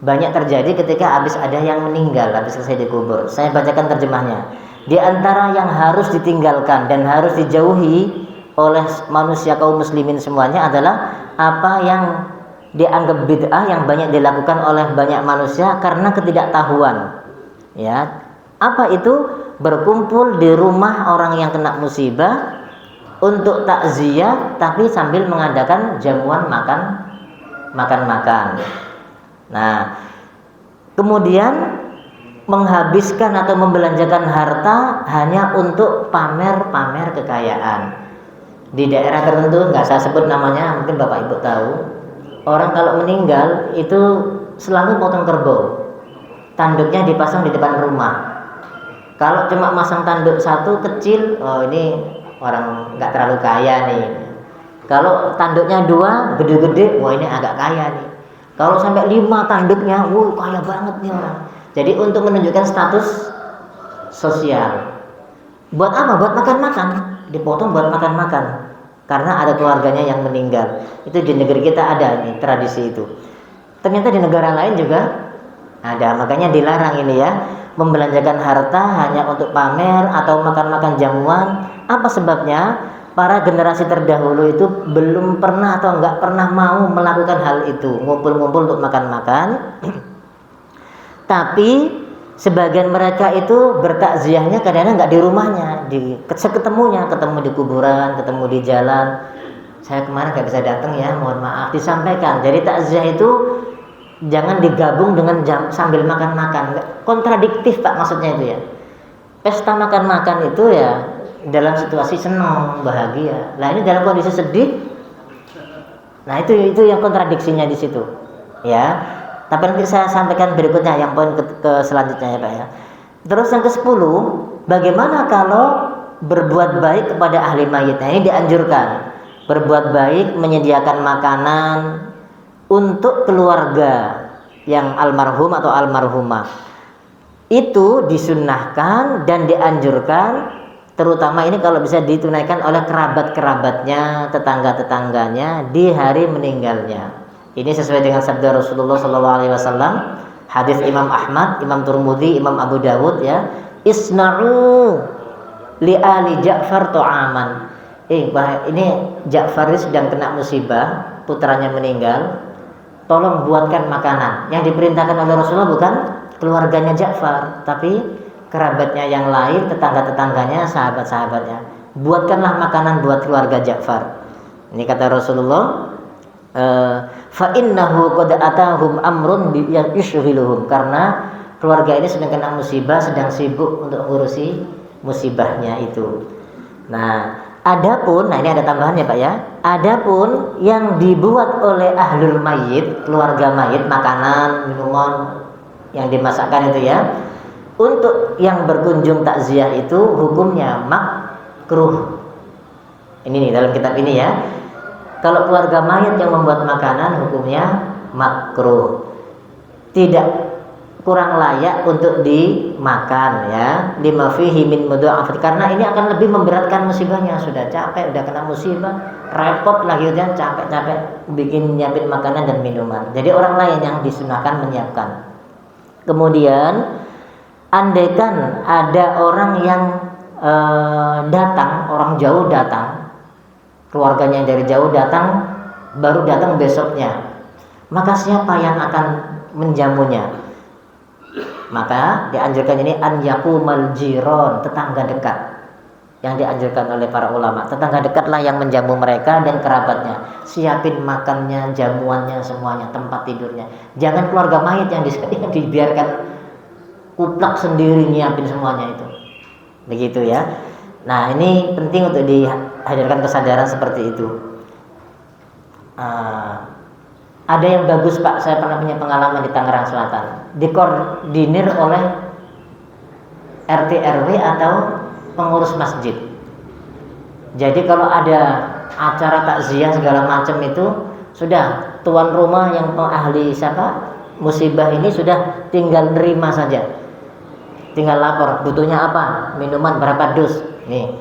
Speaker 2: banyak terjadi ketika habis ada yang meninggal, habis selesai dikubur. Saya bacakan terjemahnya. Di antara yang harus ditinggalkan dan harus dijauhi oleh manusia kaum muslimin semuanya adalah apa yang dianggap bid'ah yang banyak dilakukan oleh banyak manusia karena ketidaktahuan. Ya, apa itu? Berkumpul di rumah orang yang kena musibah untuk takziah, tapi sambil mengadakan jamuan makan. Nah, kemudian menghabiskan atau membelanjakan harta hanya untuk pamer-pamer kekayaan. Di daerah tertentu, nggak saya sebut namanya, mungkin Bapak Ibu tahu, orang kalau meninggal itu selalu potong kerbau, tanduknya dipasang di depan rumah. Kalau cuma masang tanduk satu kecil, oh ini orang nggak terlalu kaya nih. Kalau tanduknya dua gede-gede, wah ini agak kaya nih. Kalau sampai 5 tanduknya, wah kaya banget nih orang. Jadi untuk menunjukkan status sosial. Buat apa? Buat makan-makan. Dipotong buat makan-makan. Karena ada keluarganya yang meninggal. Itu di negeri kita ada nih tradisi itu. Ternyata di negara lain juga ada. Makanya dilarang ini ya, membelanjakan harta hanya untuk pamer atau makan-makan jamuan. Apa sebabnya? Para generasi terdahulu itu belum pernah atau enggak pernah mau melakukan hal itu, ngumpul-ngumpul untuk makan-makan. Tapi sebagian mereka itu bertakziahnya kadang-kadang nggak di rumahnya, ketemu di kuburan, ketemu di jalan. Saya kemarin nggak bisa datang ya, mohon maaf, disampaikan. Jadi takziah itu jangan digabung dengan sambil makan-makan, kontradiktif Pak maksudnya itu ya. Pesta makan-makan itu ya dalam situasi senang, bahagia. Nah ini dalam kondisi sedih. Nah itu yang kontradiksinya di situ, ya. Tapi nanti saya sampaikan berikutnya yang poin ke selanjutnya ya Pak ya. Terus yang ke-10, bagaimana kalau berbuat baik kepada ahli mayit? Nah, ini dianjurkan. Berbuat baik, menyediakan makanan untuk keluarga yang almarhum atau almarhumah. Itu disunnahkan dan dianjurkan, terutama ini kalau bisa ditunaikan oleh kerabat-kerabatnya, tetangga-tetangganya di hari meninggalnya. Ini sesuai dengan sabda Rasulullah SAW, hadis Imam Ahmad, Imam Turmudi, Imam Abu Dawud ya. Isna'u li ali Ja'far ta'aman. Ini Ja'far sedang kena musibah, putranya meninggal. Tolong buatkan makanan. Yang diperintahkan oleh Rasulullah bukan keluarganya Ja'far, tapi kerabatnya yang lain, tetangga-tetangganya, sahabat-sahabatnya. Buatkanlah makanan buat keluarga Ja'far. Ini kata Rasulullah, fa innahu qad atahum amrun yushghiluhum, karena keluarga ini sedang kena musibah, sedang sibuk untuk ngurusi musibahnya itu. Nah, adapun, nah ini ada tambahannya Pak ya. Adapun yang dibuat oleh ahlul mayit, keluarga mayit, makanan, minuman yang dimasakkan itu ya, untuk yang berkunjung takziah itu hukumnya makruh. Ini nih dalam kitab ini ya. Kalau keluarga mayat yang membuat makanan hukumnya makruh, tidak kurang layak untuk dimakan ya, lima fihi min mudha'afat, karena ini akan lebih memberatkan musibahnya. Sudah capek, udah kena musibah, repot lagi udah capek-capek bikin nyiapin makanan dan minuman. Jadi orang lain yang disunahkan menyiapkan. Kemudian andaikan ada orang yang datang, orang jauh datang, keluarganya yang dari jauh datang, baru datang besoknya, maka siapa yang akan menjamunya? Maka dianjurkan ini an yaqumal jiron, tetangga dekat, yang dianjurkan oleh para ulama. Tetangga dekatlah yang menjamu mereka dan kerabatnya, siapin makannya, jamuannya, semuanya, tempat tidurnya. Jangan keluarga mayit yang dibiarkan kuplak sendiri nyiapin semuanya itu, begitu ya. Nah ini penting untuk dihadirkan kesadaran seperti itu. Ada yang bagus Pak, saya pernah punya pengalaman di Tangerang Selatan, dikoordinir oleh RT RW atau pengurus masjid. Jadi kalau ada acara takziah segala macam itu, sudah tuan rumah yang ahli musibah ini sudah tinggal nerima saja, tinggal lapor butuhnya apa, minuman berapa dus, nih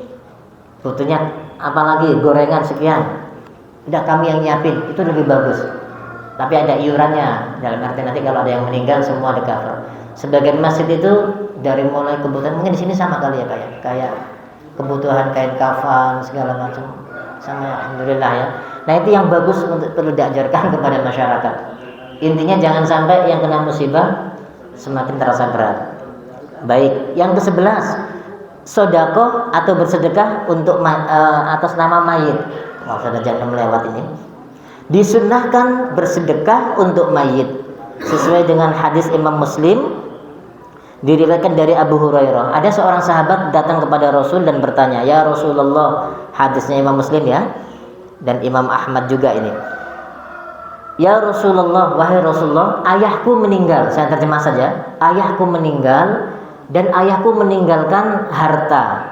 Speaker 2: butuhnya apa lagi, gorengan sekian, udah kami yang nyiapin. Itu lebih bagus. Tapi ada iurannya, dalam arti nanti kalau ada yang meninggal semua di cover. Sebagian masjid itu dari mulai kebutuhan, mungkin di sini sama kali ya Pak ya, kayak kebutuhan kain kafan segala macam, sama alhamdulillah ya. Nah itu yang bagus untuk perlu diajarkan kepada masyarakat. Intinya jangan sampai yang kena musibah semakin terasa berat. Baik, yang ke-11, sedekah atau bersedekah untuk atas nama mayit. Sudah jangan melewat ini. Disunnahkan bersedekah untuk mayit sesuai dengan hadis Imam Muslim Diriwayatkan dari Abu Hurairah, ada seorang sahabat datang kepada Rasul dan bertanya, "Ya Rasulullah," hadisnya Imam Muslim ya, dan Imam Ahmad juga ini. "Ya Rasulullah, wahai Rasulullah, ayahku meninggal." Saya terjemah saja. Ayahku meninggal dan ayahku meninggalkan harta,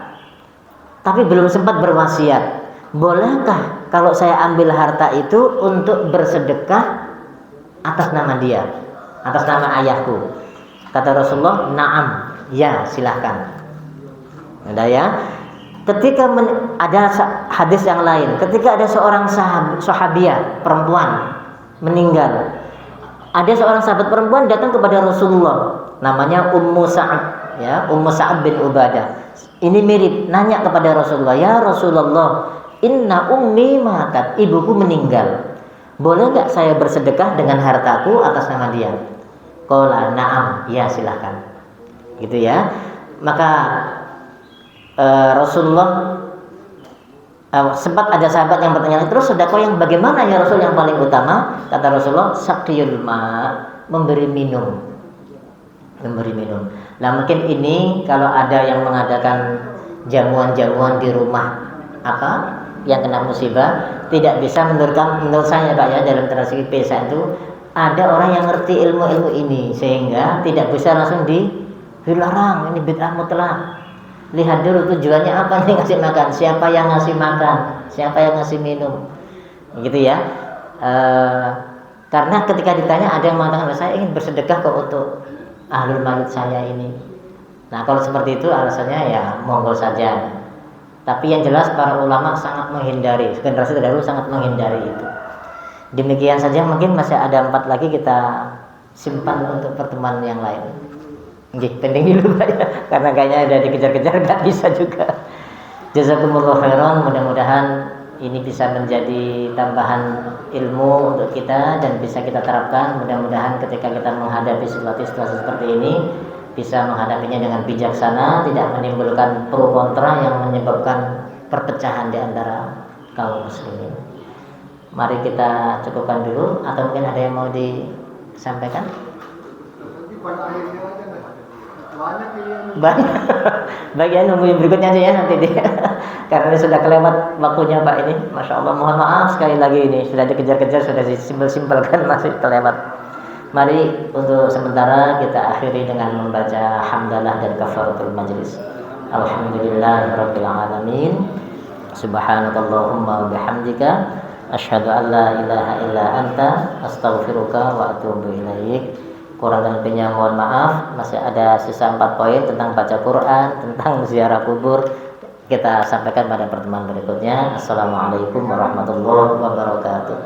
Speaker 2: tapi belum sempat berwasiat. Bolehkah kalau saya ambil harta itu untuk bersedekah atas nama dia, atas nama ayahku? Kata Rasulullah, "Na'am, ya silahkan." Ada ya. Ketika ada hadis yang lain, ketika ada seorang sahabiah perempuan meninggal, ada seorang sahabat perempuan datang kepada Rasulullah, namanya Ummu Sa'ad, ya, Ummu Sa'ad bin Ubadah. Ini mirip, nanya kepada Rasulullah, "Ya Rasulullah, inna ummi matat, ibuku meninggal. Boleh nggak saya bersedekah dengan hartaku atas nama dia?" Qala na'am, ya silahkan. Gitu ya. Maka Rasulullah sempat ada sahabat yang bertanya, "Terus sedekah yang bagaimana ya Rasul yang paling utama?" Kata Rasulullah, "Saqiyul ma', memberi minum." Memberi minum. Nah, mungkin ini kalau ada yang mengadakan jamuan-jamuan di rumah apa yang kena musibah, tidak bisa menurut saya Pak ya, dalam tradisi PSA itu ada orang yang ngerti ilmu-ilmu ini sehingga tidak bisa langsung dilarang, ini bid'ah mutlak. Lihat dulu tujuannya apa nih ngasih makan, siapa yang ngasih makan, siapa yang ngasih minum, gitu ya. Karena ketika ditanya ada yang mengatakan, "Saya ingin bersedekah kok untuk ahlul maut saya ini." Nah, kalau seperti itu alasannya ya monggo saja. Tapi yang jelas para ulama sangat menghindari, generasi terdahulu sangat menghindari itu. Demikian saja, mungkin masih ada 4 lagi, kita simpan untuk pertemuan yang lain. Pending dulu Pak ya, karena kayaknya udah dikejar-kejar nggak bisa juga. Jazakumullah khairan, mudah-mudahan ini bisa menjadi tambahan ilmu untuk kita dan bisa kita terapkan. Mudah-mudahan ketika kita menghadapi situasi seperti ini bisa menghadapinya dengan bijaksana, tidak menimbulkan pro kontra yang menyebabkan perpecahan di antara kaum muslimin. Mari kita cukupkan dulu, atau mungkin ada yang mau disampaikan? Banyak. Bagian nunggu yang berikutnya aja ya nanti deh. Karena ini sudah kelewat waktunya Pak ini. Masya Allah, mohon maaf sekali lagi ini sudah dikejar-kejar, sudah disimpel-simpelkan masih kelewat. Mari untuk sementara kita akhiri dengan membaca hamdalah dan kafaratul majlis. Alhamdulillahirabbil alamin. Subhanakallahumma wa bihamdika asyhadu an la ilaha illa anta astaghfiruka wa atubu ilaik. Kurang dan lebihnya mohon maaf. Masih ada sisa 4 poin tentang baca Quran, tentang ziarah kubur, kita sampaikan pada pertemuan berikutnya. Assalamualaikum warahmatullahi wabarakatuh.